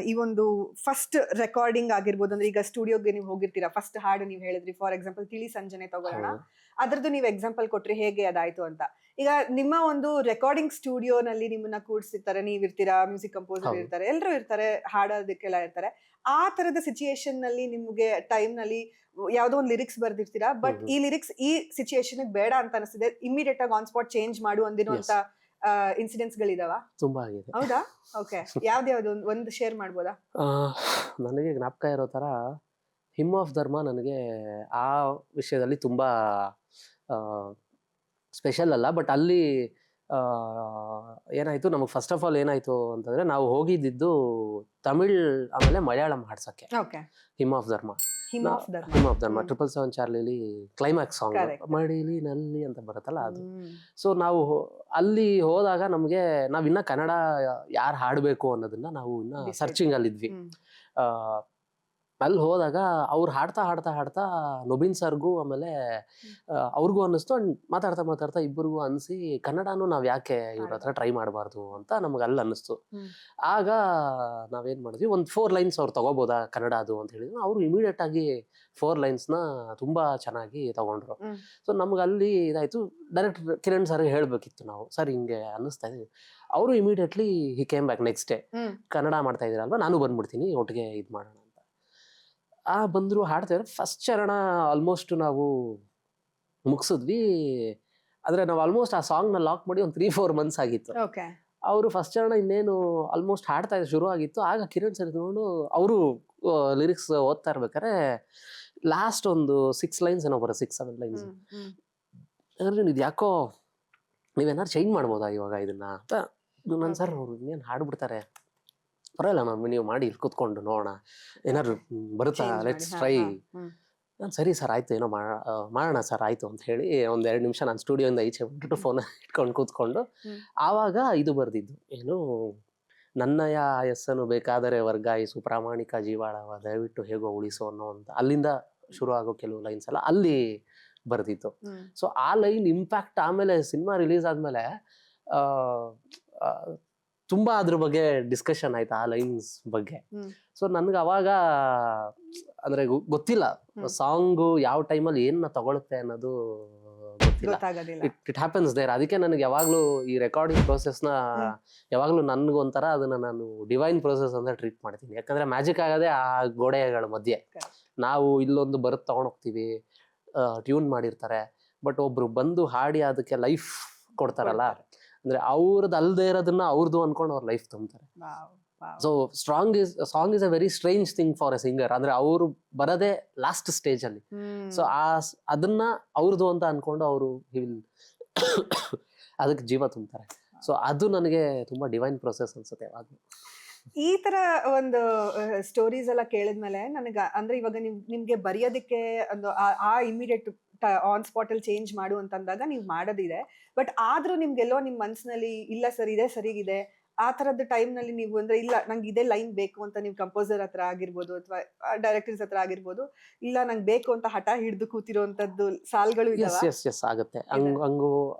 ಈ ಒಂದು ಫಸ್ಟ್ ರೆಕಾರ್ಡಿಂಗ್ ಆಗಿರ್ಬೋದು, ಅಂದ್ರೆ ಈಗ ಸ್ಟುಡಿಯೋಗೆ ನೀವು ಹೋಗಿರ್ತೀರಾ, ಫಸ್ಟ್ ಹಾಡು ನೀವು ಹೇಳಿದ್ರಿ, ಫಾರ್ ಎಕ್ಸಾಂಪಲ್ ತಿಳಿ ಸಂಜನೆ ತಗೊಳ್ಳೋಣ, ಅದ್ರದ್ದು ನೀವು ಎಕ್ಸಾಂಪಲ್ ಕೊಟ್ರಿ ಹೇಗೆ ಅದಾಯ್ತು ಅಂತ. ಈಗ ನಿಮ್ಮ ಒಂದು ರೆಕಾರ್ಡಿಂಗ್ ಸ್ಟುಡಿಯೋನಲ್ಲಿ ನಿಮ್ಮನ್ನ ಕೂಡ್ಸಿರ್ತಾರೆ, ನೀವಿರ್ತೀರಾ, ಮ್ಯೂಸಿಕ್ ಕಂಪೋಸರ್ ಇರ್ತಾರೆ, ಎಲ್ಲರೂ ಇರ್ತಾರೆ, ಹಾಡೋದಕ್ಕೆಲ್ಲ ಇರ್ತಾರೆ. ಆ ತರದ ಸಿಚುಯೇಷನ್ ನಲ್ಲಿ ನಿಮ್ಗೆ ಟೈಮ್ ನಲ್ಲಿ ಯಾವ್ದೋ ಒಂದು ಲಿರಿಕ್ಸ್ ಬರ್ದಿರ್ತೀರಾ, ಬಟ್ ಈ ಲಿರಿಕ್ಸ್ ಈ ಸಿಚುಯೇಷನ್ ಬೇಡ ಅಂತ ಅನಿಸಿದೆ, ಇಮಿಡಿಯೇಟ್ ಆಗಿ ಆನ್ ಸ್ಪಾಟ್ ಚೇಂಜ್ ಮಾಡು ಅಂದಿರುವಂತ ಇನ್ಸಿಡೆಂಟ್ಸ್ ಗಳಿದಾವ? ತುಂಬಾ ಆಗಿದೆ. ಹೌದಾ? ಓಕೆ, ಯಾವ್ದು ಒಂದು ಶೇರ್ ಮಾಡ್ಬೋದಾ? ನನಗೆ ಜ್ಞಾಪಕ ಇರೋ ತರ ಹಿಮ್ ಆಫ್ ಧರ್ಮ ನನಗೆ ಆ ವಿಷಯದಲ್ಲಿ ತುಂಬಾ ಸ್ಪೆಷಲ್ ಅಲ್ಲ, ಬಟ್ ಅಲ್ಲಿ ಏನಾಯ್ತು ನಮಗೆ ಫಸ್ಟ್ ಆಫ್ ಆಲ್ ಏನಾಯ್ತು ಅಂತಂದ್ರೆ ನಾವು ಹೋಗಿದ್ದು ತಮಿಳ್ ಆಮೇಲೆ ಮಲಯಾಳಂ ಹಾಡ್ಸಕ್ಕೆ. ಓಕೆ. ಹಿಮ್ ಆಫ್ ಧರ್ಮ ಹಿಮ್ ಆಫ್ ಧರ್ಮ. ಹಿಮ್ ಆಫ್ ಧರ್ಮ 777 ಚಾರ್ಲಿಲಿ ಕ್ಲೈಮ್ಯಾಕ್ಸ್ ಸಾಂಗ್ Correct. ಮಡಿಲಿ ನಲ್ಲಿ ಅಂತ ಬರುತ್ತಲ್ಲ ಅದು. ಸೊ ನಾವು ಅಲ್ಲಿ ಹೋದಾಗ ನಮಗೆ ನಾವಿನ್ನ ಕನ್ನಡ ಯಾರು ಹಾಡಬೇಕು ಅನ್ನೋದನ್ನ ನಾವು ಇನ್ನ Decide. ಸರ್ಚಿಂಗ್ ಅಲ್ಲಿದ್ವಿ. ಅಲ್ಲಿ ಹೋದಾಗ ಅವ್ರು ಹಾಡ್ತಾ ಹಾಡ್ತಾ ಹಾಡ್ತಾ ನೊಬಿನ್ ಸರ್ಗೂ ಆಮೇಲೆ ಅವ್ರಿಗೂ ಅನ್ನಿಸ್ತು. ಅಂಡ್ ಮಾತಾಡ್ತಾ ಮಾತಾಡ್ತಾ ಇಬ್ಬರಿಗೂ ಅನಿಸಿ ಕನ್ನಡನೂ ನಾವು ಯಾಕೆ ಇವ್ರ ಹತ್ರ ಟ್ರೈ ಮಾಡಬಾರ್ದು ಅಂತ ನಮ್ಗೆ ಅಲ್ಲಿ ಅನ್ನಿಸ್ತು. ಆಗ ನಾವೇನ್ ಮಾಡಿದ್ವಿ, ಒಂದು 4 ಲೈನ್ಸ್ ಅವ್ರು ತಗೋಬೋದಾ ಕನ್ನಡ ಅದು ಅಂತ ಹೇಳಿದ್ರು. ಅವರು ಇಮಿಡಿಯೇಟ್ ಆಗಿ 4 ಲೈನ್ಸ್ನ ತುಂಬಾ ಚೆನ್ನಾಗಿ ತಗೊಂಡ್ರು. ಸೊ ನಮ್ಗೆ ಅಲ್ಲಿ ಇದಾಯ್ತು. ಡೈರೆಕ್ಟರ್ ಕಿರಣ್ ಸರ್ ಹೇಳ್ಬೇಕಿತ್ತು ನಾವು, ಸರ್ ಹಿಂಗೆ ಅನ್ನಿಸ್ತಾ ಇದೆ. ಅವರು immediately he came back next day, Kannada ಮಾಡ್ತಾ ಇದೀರಲ್ವಾ, ನಾನು ಬಂದ್ಬಿಡ್ತೀನಿ, ಒಟ್ಟಿಗೆ ಇದು ಮಾಡೋಣ ಅಂತ. ಬಂದ್ರು, ಹಾಡ್ತಾರೆ. ಫಸ್ಟ್ ಚರಣ ಆಲ್ಮೋಸ್ಟ್ ನಾವು ಮುಗಿಸಿದ್ವಿ. ಆದರೆ ನಾವು ಆಲ್ಮೋಸ್ಟ್ ಆ ಸಾಂಗ್ನ ಲಾಕ್ ಮಾಡಿ ಒಂದು 3-4 ಮಂತ್ಸ್ ಆಗಿತ್ತು. ಅವರು ಫಸ್ಟ್ ಚರಣ ಇನ್ನೇನು ಆಲ್ಮೋಸ್ಟ್ ಹಾಡ್ತಾ ಶುರು ಆಗಿತ್ತು. ಆಗ ಕಿರಣ್ ಸರ್ ಇದ್ಕೊಂಡು ಅವರು ಲಿರಿಕ್ಸ್ ಓದ್ತಾ ಇರ್ಬೇಕಾದ್ರೆ ಲಾಸ್ಟ್ ಒಂದು 6 ಲೈನ್ಸ್ ಏನೋ ಬರೋ 6-7 ಲೈನ್ಸ್, ಇದು ಯಾಕೋ ನೀವೇನಾದ್ರು ಚೇಂಜ್ ಮಾಡ್ಬೋದಾ ಇವಾಗ ಇದನ್ನ ಅಂತ. ನನ್ನ ಸರ್ ಅವರು ಇನ್ನೇನು ಹಾಡ್ಬಿಡ್ತಾರೆ, ಪರವಾಗಿಲ್ಲ ಮ್ಯಾಮ್ ನೀವು ಮಾಡಿ ಇಲ್ಲಿ ಕೂತ್ಕೊಂಡು ನೋಡೋಣ ಏನಾದ್ರು ಬರುತ್ತಾ, ಲೆಟ್ಸ್ ಟ್ರೈ. ನಾನು ಸರಿ ಸರ್ ಆಯಿತು, ಏನೋ ಮಾಡೋಣ ಸರ್ ಆಯಿತು ಅಂತ ಹೇಳಿ ಒಂದು 2 ನಿಮಿಷ ನಾನು ಸ್ಟುಡಿಯೋಯಿಂದ ಈಚೆ ಬಿಟ್ಬಿಟ್ಟು ಫೋನ್ ಇಟ್ಕೊಂಡು ಕೂತ್ಕೊಂಡು ಆವಾಗ ಇದು ಬರೆದಿದ್ದು, ಏನು ನನ್ನಯ ಯಸ್ಸನ್ನು ಬೇಕಾದರೆ ವರ್ಗಾಯಿಸು, ಪ್ರಾಮಾಣಿಕ ಜೀವಾಳವ ದಯವಿಟ್ಟು ಹೇಗೋ ಉಳಿಸು ಅನ್ನೋ ಅಂತ ಅಲ್ಲಿಂದ ಶುರು ಆಗೋ ಕೆಲವು ಲೈನ್ಸ್ ಎಲ್ಲ ಅಲ್ಲಿ ಬರೆದಿತ್ತು. ಸೊ ಆ ಲೈನ್ ಇಂಪ್ಯಾಕ್ಟ್ ಆಮೇಲೆ ಸಿನಿಮಾ ರಿಲೀಸ್ ಆದಮೇಲೆ ತುಂಬಾ ಅದ್ರ ಬಗ್ಗೆ ಡಿಸ್ಕಷನ್ ಆಯ್ತು, ಆ ಲೈನ್ಸ್ ಬಗ್ಗೆ. ಸೊ ನನ್ಗೆ ಅವಾಗ ಅಂದ್ರೆ ಗೊತ್ತಿಲ್ಲ ಸಾಂಗು ಯಾವ ಟೈಮಲ್ಲಿ ಏನ ತಗೊಳುತ್ತೆ ಅನ್ನೋದು ಗೊತ್ತಿಲ್ಲ. It happens there. ಅದಕ್ಕೆ ನನಗೆ ಯಾವಾಗ್ಲೂ ಈ ರೆಕಾರ್ಡಿಂಗ್ ಪ್ರೋಸೆಸ್ನ ಯಾವಾಗ್ಲೂ ನನ್ಗೊಂಥರ ಅದನ್ನ ನಾನು ಡಿವೈನ್ ಪ್ರೋಸೆಸ್ ಅಂತ ಟ್ರೀಟ್ ಮಾಡ್ತೀನಿ. ಯಾಕಂದ್ರೆ ಮ್ಯಾಜಿಕ್ ಆಗೋದೇ ಆ ಗೋಡೆಗಳ ಮಧ್ಯೆ. ನಾವು ಇಲ್ಲೊಂದು ಬರುತ್ತೆ ತಗೊಂಡ್ ಹೋಗ್ತೀವಿ, ಟ್ಯೂನ್ ಮಾಡಿರ್ತಾರೆ, ಬಟ್ ಒಬ್ರು ಬಂದು ಹಾಡಿ ಅದಕ್ಕೆ ಲೈಫ್ ಕೊಡ್ತಾರಲ್ಲ, ಅಂದ್ರೆ ಅವ್ರದ್ದು ಅಲ್ದೇ ಇರೋದನ್ನ ಅವ್ರದ್ದು ಅನ್ಕೊಂಡು ಅವ್ರ ಲೈಫ್ ತುಂಬ್ತಾರೆ. So song is a very strange thing for a singer. ಅಂದ್ರೆ ಅವರು ಬರದೇ ಲಾಸ್ಟ್ ಸ್ಟೇಜ್ ಅಲ್ಲಿ. ಸೊ ಅದನ್ನ ಅವ್ರದ್ದು ಅಂತ ಅನ್ಕೊಂಡು ಅವರು ಅದಕ್ಕೆ ಜೀವ ತುಂಬ್ತಾರೆ. ಸೊ ಅದು ನನಗೆ ತುಂಬಾ ಡಿವೈನ್ ಪ್ರೊಸೆಸ್ ಅನ್ಸುತ್ತೆ ಯಾವಾಗ್ಲೂ. ಈ ತರ ಒಂದು ಸ್ಟೋರೀಸ್ ಎಲ್ಲ ಕೇಳಿದ್ಮೇಲೆ ನನಗೆ ಅಂದ್ರೆ ಇವಾಗ ನಿಮ್ಗೆ ಬರೆಯೋದಕ್ಕೆ ಒಂದು ಆ ಇಮಿಡಿಯೇಟ್ ಆನ್ ಸ್ಪಾಟ್ ಅಲ್ಲಿ ಚೇಂಜ್ ಮಾಡು ಅಂತಂದಾಗ ನೀವು ಮಾಡೋದಿದೆ. ಬಟ್ ಆದ್ರೂ ನಿಮ್ಗೆಲ್ಲೋ ನಿಮ್ ಮನ್ಸಿನಲ್ಲಿ ಇಲ್ಲ ಸರ್ ಇದೇ ಸರಿಗಿದೆ ಆ ತರದ ಟೈಮ್ ನಲ್ಲಿ ನೀವು ಅಂದ್ರೆ ಇಲ್ಲ ನಂಗೆ ಇದೇ ಲೈನ್ ಬೇಕು ಅಂತ ನೀವು ಕಂಪೋಸರ್ ಹತ್ರ ಆಗಿರ್ಬೋದು ಅಥವಾ ಡೈರೆಕ್ಟರ್ಸ್ ಹತ್ರ ಆಗಿರ್ಬೋದು, ಇಲ್ಲ ನಂಗೆ ಬೇಕು ಅಂತ ಹಠ ಹಿಡಿದು ಕೂತಿರೋಂಥದ್ದು ಸಾಲ್ಗಳು ಆಗುತ್ತೆ. ಹಂಗು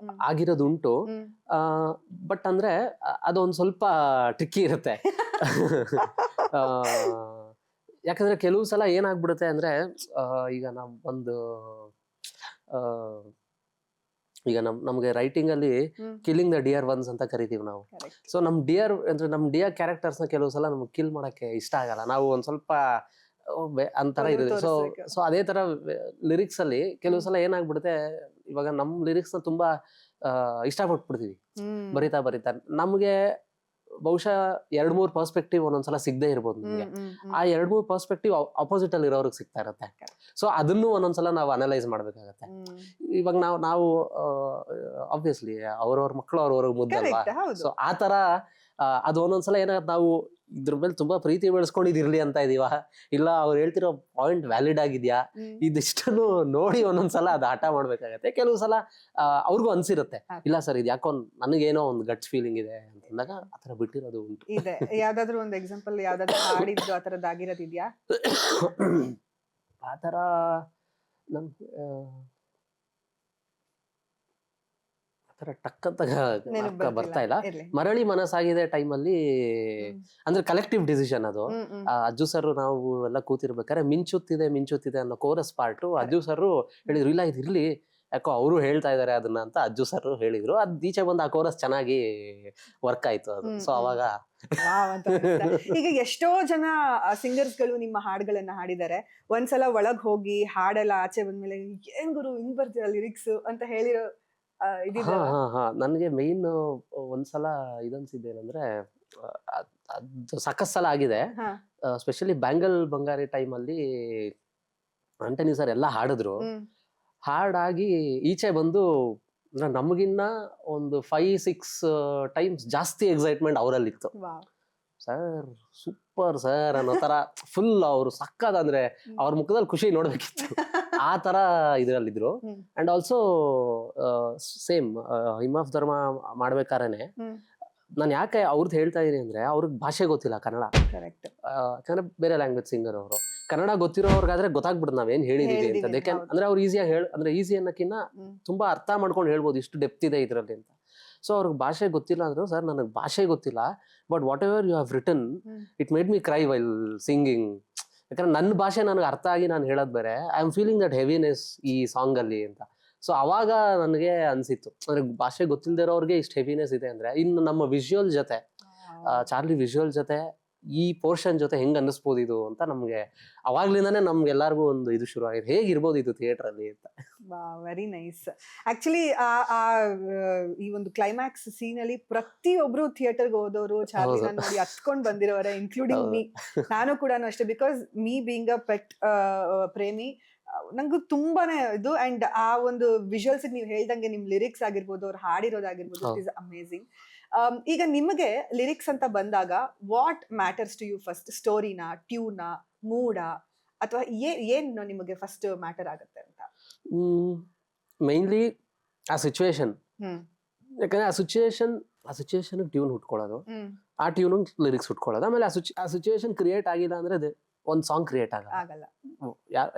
ಆಗಿರೋದು ಉಂಟು. ಬಟ್ ಅಂದ್ರೆ ಅದೊಂದ್ ಸ್ವಲ್ಪ ಟ್ರಿಕ್ಕಿ ಇರುತ್ತೆ. ಯಾಕಂದ್ರೆ ಕೆಲವು ಸಲ ಏನಾಗ್ಬಿಡುತ್ತೆ ಅಂದ್ರೆ ಈಗ ನಾವ್ ಒಂದು ಈಗ ನಮ್ಗೆ ರೈಟಿಂಗ್ ಅಲ್ಲಿ ಕಿಲ್ಲಿಂಗ್ ದ ಡಿಯರ್ ಒನ್ಸ್ ಅಂತ ಕರಿತೀವಿ ನಾವು. ಸೊ ನಮ್ ಡಿಯರ್ ಕ್ಯಾರೆಕ್ಟರ್ಸ್ ನ ಕೆಲವು ಸಲ ನಮ್ಗೆ ಕಿಲ್ ಮಾಡಕ್ಕೆ ಇಷ್ಟ ಆಗಲ್ಲ, ನಾವು ಒಂದ್ ಸ್ವಲ್ಪ ಅಂತರ ಇರುತ್ತೆ. ಸೊ ಅದೇ ತರ ಲಿರಿಕ್ಸ್ ಅಲ್ಲಿ ಕೆಲವು ಸಲ ಏನಾಗ್ಬಿಡುತ್ತೆ, ಇವಾಗ ನಮ್ ಲಿರಿಕ್ಸ್ ನ ತುಂಬಾ ಇಷ್ಟಪಟ್ಬಿಡ್ತೀವಿ ಬರಿತಾ ನಮ್ಗೆ ಬಹುಶಃ 2-3 ಪರ್ಸ್ಪೆಕ್ಟಿವ್ ಒಂದೊಂದ್ಸಲ ಸಿಗದೆ ಇರ್ಬೋದು ನಿಮ್ಗೆ. ಆ 2-3 ಪರ್ಸ್ಪೆಕ್ಟಿವ್ ಅಪೋಸಿಟ್ ಅಲ್ಲಿ ಇರೋರ್ಗೆ ಸಿಗ್ತಾ ಇರುತ್ತೆ. ಸೊ ಅದನ್ನು ಒಂದೊಂದ್ಸಲ ನಾವು ಅನಲೈಸ್ ಮಾಡ್ಬೇಕಾಗತ್ತೆ. ಇವಾಗ ನಾವು ಆಬ್ವಿಯಸ್ಲಿ ಅವ್ರವ್ರ ಮಕ್ಕಳು ಅವ್ರವ್ರಿಗೆ ಮುದ್ದಲ್ವಾ. ಸೊ ಆ ತರ ಅದು ಒಂದೊಂದ್ಸಲ ಏನಾಗುತ್ತೆ, ನಾವು ಇದ್ರ ಮೇಲೆ ತುಂಬಾ ಪ್ರೀತಿ ಬೆಳೆಸ್ಕೊಂಡಿದಿರ್ಲಿ ಅಂತ ಇದೀವ, ಇಲ್ಲ ಅವ್ರು ಹೇಳ್ತಿರೋ ಪಾಯಿಂಟ್ ವ್ಯಾಲಿಡ್ ಆಗಿದ್ಯಾ, ಇದಿಷ್ಟನ್ನು ನೋಡಿ ಒಂದೊಂದ್ಸಲ ಅದು ಆಟ ಮಾಡ್ಬೇಕಾಗತ್ತೆ. ಕೆಲವು ಸಲ ಅವ್ರಿಗೂ ಅನ್ಸಿರುತ್ತೆ, ಇಲ್ಲ ಸರ್ ಇದು ಯಾಕೋ ನನಗೇನೋ ಒಂದು ಗಟ್ಸ್ ಫೀಲಿಂಗ್ ಇದೆ ಅಂತಂದಾಗ ಆತರ ಬಿಟ್ಟಿರೋದು ಉಂಟು. ಇದೆ ಯಾವ್ದಾದ್ರು ಒಂದು ಎಕ್ಸಾಂಪಲ್, ಯಾವ್ದಾದ್ರು ಹಾಡಿದ್ದು ಆ ತರದ್ದು ಆಗಿರೋದಿದ್ಯಾ? ಆತರ ಟಕ್ ಅಂತ ಬರ್ತಾ ಇಲ್ಲ. ಮರಳಿ ಮನಸ್ಸಾಗಿದೆ ಟೈಮಲ್ಲಿ ಅಂದ್ರೆ ಕಲೆಕ್ಟಿವ್ ಡಿಸಿಷನ್ ಅದು. ಅಜ್ಜು ಸರ್ ನಾವು ಎಲ್ಲ ಕೂತಿರ್ಬೇಕಾದ್ರೆ ಮಿಂಚುತ್ತಿದೆ ಅನ್ನೋ ಕೋರಸ್ ಪಾರ್ಟ್ ಅಜ್ಜು ಸರ್ ಹೇಳಿದ್ರು, ಇಲ್ಲ ಇದಿರ್ಲಿ ಯಾಕೋ ಅವರು ಹೇಳ್ತಾ ಇದಾರೆ ಅದನ್ನ ಅಂತ ಅಜ್ಜು ಸರ್ ಹೇಳಿದ್ರು. ಅದ್ ಈಚೆ ಬಂದು ಆ ಕೋರಸ್ ಚೆನ್ನಾಗಿ ವರ್ಕ್ ಆಯ್ತು ಅದು. ಸೊ ಅವಾಗ ಈಗ ಎಷ್ಟೋ ಜನ ಸಿಂಗರ್ಸ್ ಗಳು ನಿಮ್ಮ ಹಾಡುಗಳನ್ನ ಹಾಡಿದ್ದಾರೆ. ಒಂದ್ಸಲ ಒಳಗ್ ಹೋಗಿ ಹಾಡೆಲ್ಲ ಆಚೆ ಬಂದ್ಮೇಲೆ ಏನ್ ಗುರು ಹಿಂಗ್ ಬರ್ತೀರ ಲಿರಿಕ್ಸ್ ಅಂತ ಹೇಳಿರೋ ನನ್ಗೆ ಮೇನ್ ಒಂದ್ಸಲ ಇದನ್ಸಿದ್ದೇನಂದ್ರೆ, ಅದು ಸಾಕಷ್ಟು ಸಲ ಆಗಿದೆ. ಸ್ಪೆಷಲಿ ಬ್ಯಾಂಗಲ್ ಬಂಗಾರಿ ಟೈಮ್ ಅಲ್ಲಿ ಆಂಟನಿ ಸರ್ ಎಲ್ಲ ಹಾಡಿದ್ರು. ಹಾಡಾಗಿ ಈಚೆ ಬಂದು ಅಂದ್ರೆ ನಮಗಿನ್ನ ಒಂದು 5-6 ಟೈಮ್ಸ್ ಜಾಸ್ತಿ ಎಕ್ಸೈಟ್ಮೆಂಟ್ ಅವರಲ್ಲಿತ್ತು. ಸರ್ ಸೂಪರ್ ಸರ್ ಅನ್ನೋ ತರ ಫುಲ್ ಅವರು ಸಕ್ಕದ, ಅಂದ್ರೆ ಅವ್ರ ಮುಖದಲ್ಲಿ ಖುಷಿ ನೋಡ್ಬೇಕಿತ್ತು ಆ ತರ ಇದ್ರಲ್ಲಿದ್ರು. ಅಂಡ್ ಆಲ್ಸೋ ಸೇಮ್ ಹಿಮಾಫ್ ಧರ್ಮ ಮಾಡ್ಬೇಕಾರೇನೆ ನಾನು ಯಾಕೆ ಅವ್ರದ್ದು ಹೇಳ್ತಾ ಇದೀನಿ ಅಂದ್ರೆ ಅವ್ರಿಗೆ ಭಾಷೆ ಗೊತ್ತಿಲ್ಲ ಕನ್ನಡ. ಕರೆಕ್ಟ್. ಯಾಕಂದ್ರೆ ಬೇರೆ ಲ್ಯಾಂಗ್ವೇಜ್ ಸಿಂಗರ್ ಅವರು. ಕನ್ನಡ ಗೊತ್ತಿರೋರ್ಗಾದ್ರೆ ಗೊತ್ತಾಗ್ಬಿಡುತ್ತೆ ನಾವೇನ್ ಹೇಳಿದೀವಿ ಅಂತ. ಅದಕ್ಕೆ ಅಂದ್ರೆ ಅವ್ರು ಈಸಿಯಾಗಿ ಅಂದ್ರೆ ಈಸಿ ಅನ್ನೋಕ್ಕಿಂತ ತುಂಬಾ ಅರ್ಥ ಮಾಡ್ಕೊಂಡು ಹೇಳ್ಬೋದು ಇಷ್ಟು ಡೆಪ್ತ್ ಇದೆ ಇದರಲ್ಲಿ ಅಂತ. ಸೊ ಅವ್ರಿಗೆ ಭಾಷೆ ಗೊತ್ತಿಲ್ಲ ಅಂದ್ರು ಸರ್ ನನಗೆ ಭಾಷೆ ಗೊತ್ತಿಲ್ಲ, but whatever you have written it made me cry while singing. ಯಾಕಂದ್ರೆ ನನ್ನ ಭಾಷೆ ನನಗೆ ಅರ್ಥ ಆಗಿ ನಾನು ಹೇಳೋದು ಬೇರೆ, I am feeling that heaviness ಈ ಸಾಂಗ್ ಅಲ್ಲಿ ಅಂತ. ಸೊ ಅವಾಗ ನನಗೆ ಅನ್ಸಿತ್ತು ಅಂದ್ರೆ ಭಾಷೆ ಗೊತ್ತಿಲ್ದಿರೋರ್ಗೆ ಇಷ್ಟು ಹೆವಿನೆಸ್ ಇದೆ ಅಂದ್ರೆ ಇನ್ನು ನಮ್ಮ ವಿಜುವಲ್ ಜೊತೆ ಚಾರ್ಲಿ ವಿಜುವಲ್ ಜೊತೆ ಈ ಪೋರ್ಷನ್ ಜೊತೆ ಹೆಂಗ್ ಅನ್ನಿಸ್ಬೋದು ಇದು ಅಂತ ನಮ್ಗೆ ಅವಾಗ್ಲಿಂದಾನೇ ನಮ್ಗೆಲ್ಲರಿಗೂ ಒಂದು ಇದು ಶುರು ಆಗಿದೆ, ಹೇಗಿರ್ಬೋದು ಇದು ಥಿಯೇಟರ್ ಅಲ್ಲಿ ಅಂತ. Very nice. ಆಕ್ಚುಲಿ ಈ ಒಂದು ಕ್ಲೈಮ್ಯಾಕ್ಸ್ ಸೀನ್ ಅಲ್ಲಿ ಪ್ರತಿಯೊಬ್ರು ಥಿಯೇಟರ್ಗೆ ಹೋದವರು ಚಾರ್ಲಿ ನೋಡಿ ಹತ್ಕೊಂಡ್ ಬಂದಿರೋರೆ, ಇನ್ಕ್ಲೂಡಿಂಗ್ ಮೀ. ನಾನು ಕೂಡ ಅಷ್ಟೇ, because me being a pet ಪ್ರೇಮಿ ನಂಗೂ ತುಂಬಾನೇ ಇದು. ಅಂಡ್ ಆ ಒಂದು ವಿಜುವಲ್ಸ್ ನೀವು ಹೇಳ್ದಂಗೆ ನಿಮ್ ಲಿರಿಕ್ಸ್ ಆಗಿರ್ಬೋದು, ಅವ್ರು ಹಾಡಿರೋದಾಗಿರ್ಬೋದು, ಇಟ್ ಇಸ್ ಅಮೇಸಿಂಗ್. ಈಗ ನಿಮಗೆ ಲಿರಿಕ್ಸ್ ಅಂತ ಬಂದಾಗ what matters to you first? ಸ್ಟೋರಿನಾ, ಟ್ಯೂನಾ, ಮೂಡಾ, ಅಥವಾ ಏನು ನಿಮಗೆ ಫಸ್ಟ್ ಮ್ಯಾಟರ್ ಆಗುತ್ತೆ ಅಂತ? ಮೈನ್ಲಿ ಆ ಸಿಚುವೇಶನ್. ಯಾಕಂದ್ರೆ ಆ ಸಿಚುವೇಶನ್ ಟ್ಯೂನ್ ಹುಟ್ಕೊಳ್ಳೋದು, ಆ ಟ್ಯೂನ್ ಲಿರಿಕ್ಸ್ ಹುಟ್ಕೊಳ್ಳೋದು. ಆಮೇಲೆ ಆ ಸಿಚುವೇಶನ್ ಕ್ರಿಯೇಟ್ ಆಗಿಲ್ಲ ಅಂದ್ರೆ ಒಂದ್ ಸಾಂಗ್ ಕ್ರಿಯೇಟ್ ಆಗಲ್ಲ.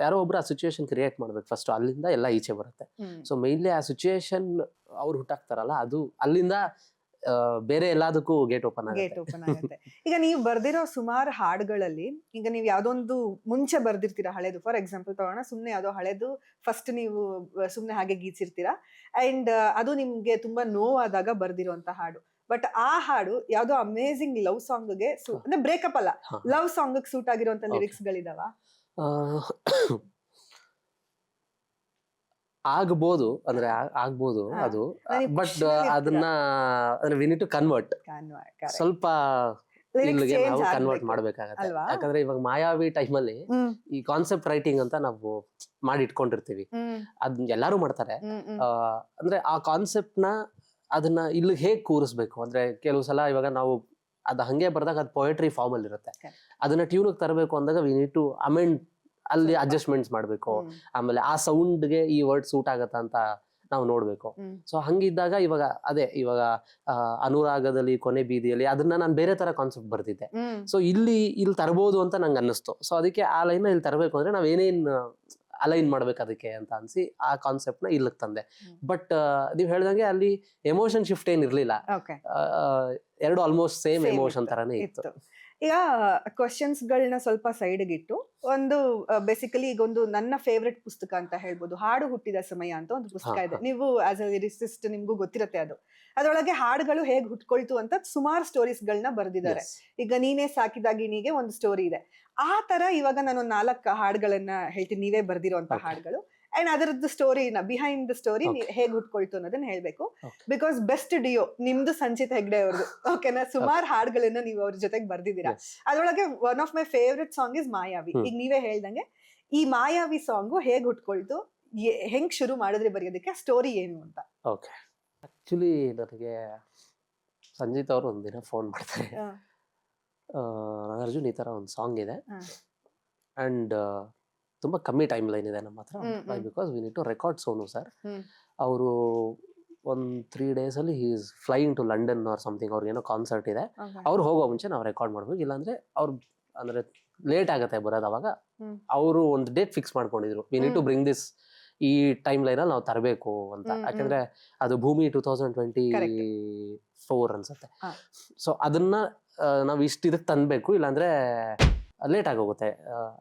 ಯಾರೋ ಒಬ್ರು ಆ ಸಿಚುವೇಶನ್ ಕ್ರಿಯೇಟ್ ಮಾಡ್ಬೇಕು ಫಸ್ಟ್, ಅಲ್ಲಿಂದ ಎಲ್ಲ ಈಚೆ ಬರುತ್ತೆ. ಸೊ ಮೈನ್ಲಿ ಆ ಸಿಚುವೇಶನ್ ಅವ್ರು ಹುಟ್ಟಾಕ್ತಾರಲ್ಲ, ಅದು ಅಲ್ಲಿಂದ ಬೇರೆ ಎಲ್ಲದಕ್ಕೂ ಗೇಟ್ ಓಪನ್ ಆಗುತ್ತೆ. ಈಗ ನೀವು ಬರ್ದಿರೋ ಸುಮಾರು ಹಾಡುಗಳಲ್ಲಿ ಈಗ ನೀವು ಯಾವ್ದೊಂದು ಮುಂಚೆ ಬರ್ದಿರ್ತೀರಾ ಹಳೆದು, ಫಾರ್ ಎಕ್ಸಾಂಪಲ್ ತಗೋಣ, ಸುಮ್ನೆ ಯಾವ್ದೋ ಹಳೆದು ಫಸ್ಟ್ ನೀವು ಸುಮ್ನೆ ಹಾಗೆ ಗೀಚಿರ್ತೀರಾ ಅಂಡ್ ಅದು ನಿಮ್ಗೆ ತುಂಬಾ ನೋವಾದಾಗ ಬರ್ದಿರೋಂತ ಹಾಡು. ಬಟ್ ಆ ಹಾಡು ಯಾವ್ದೋ ಅಮೇಸಿಂಗ್ ಲವ್ ಸಾಂಗ್ಗೆ ಅಂದ್ರೆ ಬ್ರೇಕಪ್ ಅಲ್ಲ, ಲವ್ ಸಾಂಗ್ ಸೂಟ್ ಆಗಿರುವಂತ ಲಿರಿಕ್ಸ್ ಗಳಿದಾವ? ಆಗ್ಬೋದು, ಅಂದ್ರೆ ಆಗ್ಬೋದು ಅದು, ಬಟ್ ಅದನ್ನ ಅಂದ್ರೆ ವಿ ನೀಡ್ ಟು ಕನ್ವರ್ಟ್ ಸ್ವಲ್ಪ, ಇಲ್ಲಿಗೆ ನಾವು ಕನ್ವರ್ಟ್ ಮಾಡ್ಬೇಕಾಗತ್ತೆ. ಯಾಕಂದ್ರೆ ಇವಾಗ ಮಾಯಾವಿ ಟೈಮಲ್ಲಿ ಈ ಕಾನ್ಸೆಪ್ಟ್ ರೈಟಿಂಗ್ ಅಂತ ನಾವು ಮಾಡಿ ಇಟ್ಕೊಂಡಿರ್ತೀವಿ, ಅದ್ ಎಲ್ಲಾರು ಮಾಡ್ತಾರೆ. ಅಂದ್ರೆ ಆ ಕಾನ್ಸೆಪ್ಟ್ ನ ಅದನ್ನ ಇಲ್ಲಿ ಹೇಗ್ ಕೂರಿಸ್ಬೇಕು ಅಂದ್ರೆ, ಕೆಲವು ಸಲ ಇವಾಗ ನಾವು ಅದ್ ಹಂಗೆ ಬರ್ದಾಗ ಅದು ಪೊಯೆಟ್ರಿ ಫಾರ್ಮ್ ಅಲ್ಲಿ ಇರುತ್ತೆ, ಅದನ್ನ ಟ್ಯೂನ್ ತರಬೇಕು ಅಂದಾಗ ವಿ ನೀಡ್ ಟು ಅಮೆಂಡ್, ಅಲ್ಲಿ ಅಡ್ಜಸ್ಟ್ಮೆಂಟ್ಸ್ ಮಾಡ್ಬೇಕು. ಆಮೇಲೆ ಆ ಸೌಂಡ್ಗೆ ಈ ವರ್ಡ್ ಸೂಟ್ ಆಗತ್ತ ಅಂತ ನಾವು ನೋಡ್ಬೇಕು. ಸೊ ಹಂಗಿದ್ದಾಗ ಇವಾಗ ಅನುರಾಗದಲ್ಲಿ ಕೊನೆ ಬೀದಿಯಲ್ಲಿ ಅದನ್ನ ನಾನು ಬೇರೆ ತರ ಕಾನ್ಸೆಪ್ಟ್ ಬರ್ತಿದ್ದೆ. ಸೊ ಇಲ್ಲಿ ತರಬಹುದು ಅಂತ ನಂಗೆ ಅನ್ನಿಸ್ತು. ಸೊ ಅದಕ್ಕೆ ಆ ಲೈನ್ ಇಲ್ಲಿ ತರಬೇಕು ಅಂದ್ರೆ ನಾವ್ ಏನೇನ್ ಅಲೈನ್ ಮಾಡ್ಬೇಕು ಅದಕ್ಕೆ ಅಂತ ಅನ್ಸಿ ಆ ಕಾನ್ಸೆಪ್ಟ್ ನ ಇಲ್ಲಿಗೆ ತಂದೆ. ಬಟ್ ನೀವ್ ಹೇಳ್ದಂಗೆ ಅಲ್ಲಿ ಎಮೋಷನ್ ಶಿಫ್ಟ್ ಏನ್ ಇರ್ಲಿಲ್ಲ, ಎರಡು ಆಲ್ಮೋಸ್ಟ್ ಸೇಮ್ ಎಮೋಷನ್ ತರಾನೇ ಇತ್ತು. ಈಗ ಕ್ವಶನ್ಸ್ ಗಳನ್ನ ಸ್ವಲ್ಪ ಸೈಡ್ಗೆ ಇಟ್ಟು ಒಂದು ಬೇಸಿಕಲಿ ಈಗ ಒಂದು ನನ್ನ ಫೇವ್ರೆಟ್ ಪುಸ್ತಕ ಅಂತ ಹೇಳ್ಬೋದು, ಹಾಡು ಹುಟ್ಟಿದ ಸಮಯ ಅಂತ ಒಂದು ಪುಸ್ತಕ ಇದೆ. ನೀವು ಆಸ್ ಅ ಲಿರಿಸಿಸ್ಟ್ ನಿಮ್ಗೂ ಗೊತ್ತಿರತ್ತೆ ಅದು. ಅದರೊಳಗೆ ಹಾಡುಗಳು ಹೇಗ್ ಹುಟ್ಕೊಳ್ತು ಅಂತ ಸುಮಾರು ಸ್ಟೋರೀಸ್ ಗಳನ್ನ ಬರ್ದಿದ್ದಾರೆ. ಈಗ ನೀನೇ ಸಾಕಿದ ಗಿಣಿಗೆ ಒಂದು ಸ್ಟೋರಿ ಇದೆ. ಆ ತರ ಇವಾಗ ನಾನು 4 ಹಾಡುಗಳನ್ನ ಹೇಳ್ತೀನಿ, ನೀವೇ ಬರ್ದಿರೋಂತ ಹಾಡುಗಳು. ಅಂಡ್ ಅದರದ್ದು ಸ್ಟೋರಿನ ಬಿಹೈಂಡ್ ದ ಸ್ಟೋರಿ ಹೇಗ್ ಹುಟ್ಕೊಳ್ತು ಅನ್ನೋದನ್ನ ಹೇಳ್ಬೇಕು. ಬಿಕಾಸ್ ಬೆಸ್ಟ್ ಡಿಯೋ ನಿಮ್ದು ಸಂಚಿತ್ ಹೆಗ್ಡೆ ಅವ್ರದ್ದು, ಓಕೆನಾ? ಸುಮಾರು ಹಾಡುಗಳನ್ನ ನೀವು ಅವ್ರ ಜೊತೆಗೆ ಬರ್ದಿದ್ದೀರಾ. ಅದ್ರೊಳಗೆ one of my favourite song is Mayavi. ಈಗ ನೀವೇ ಹೇಳ್ದಂಗೆ ಈ ಮಾಯಾವಿ ಸಾಂಗು ಹೇಗ್ ಹುಟ್ಕೊಳ್ತು, ಹೆಂಗ್ ಶುರು ಮಾಡಿದ್ರಿ ಬರೆಯೋದಕ್ಕೆ, ಸ್ಟೋರಿ ಏನು ಅಂತ? ಓಕೆ, ಆಕ್ಚುಲಿ ನನಗೆ ಸಂಜಿತ್ ಅವರು ಒಂದಿನ ಫೋನ್ ಮಾಡ್ತಾರೆ, ಅರ್ಜುನ್ ಈ ತರ ಒಂದು ಸಾಂಗ್ ಇದೆ ಅಂಡ್ ತುಂಬಾ ಕಮ್ಮಿ ಟೈಮ್ ಲೈನ್ ಇದೆ ನಮ್ಮ ಹತ್ರ, because we need to record Sonu sir. ಅವರು ಒಂದು 3 days ಅಲ್ಲಿ he is flying to London or something, ಅವ್ರಿಗೆ ಏನೋ ಕಾನ್ಸರ್ಟ್ ಇದೆ, ಅವ್ರು ಹೋಗೋ ಮುಂಚೆ ನಾವು ರೆಕಾರ್ಡ್ ಮಾಡ್ಬೇಕು, ಇಲ್ಲಾಂದ್ರೆ ಅವ್ರು ಅಂದ್ರೆ ಲೇಟ್ ಆಗತ್ತೆ ಬರೋದು. ಅವಾಗ ಅವರು ಒಂದು ಡೇಟ್ ಫಿಕ್ಸ್ ಮಾಡ್ಕೊಂಡಿದ್ರು, we need to bring this, ಈ ಟೈಮ್ ಲೈನ್ ಅಲ್ಲಿ ನಾವು ತರಬೇಕು ಅಂತ. ಯಾಕಂದ್ರೆ ಅದು ಭೂಮಿ 2024 ಅನ್ಸುತ್ತೆ. ಸೊ ಅದನ್ನ ನಾವು ಇದಕ್ಕೆ ತಂದ್ಬೇಕು, ಇಲ್ಲಾಂದ್ರೆ ಲೇಟ್ ಆಗೋಗುತ್ತೆ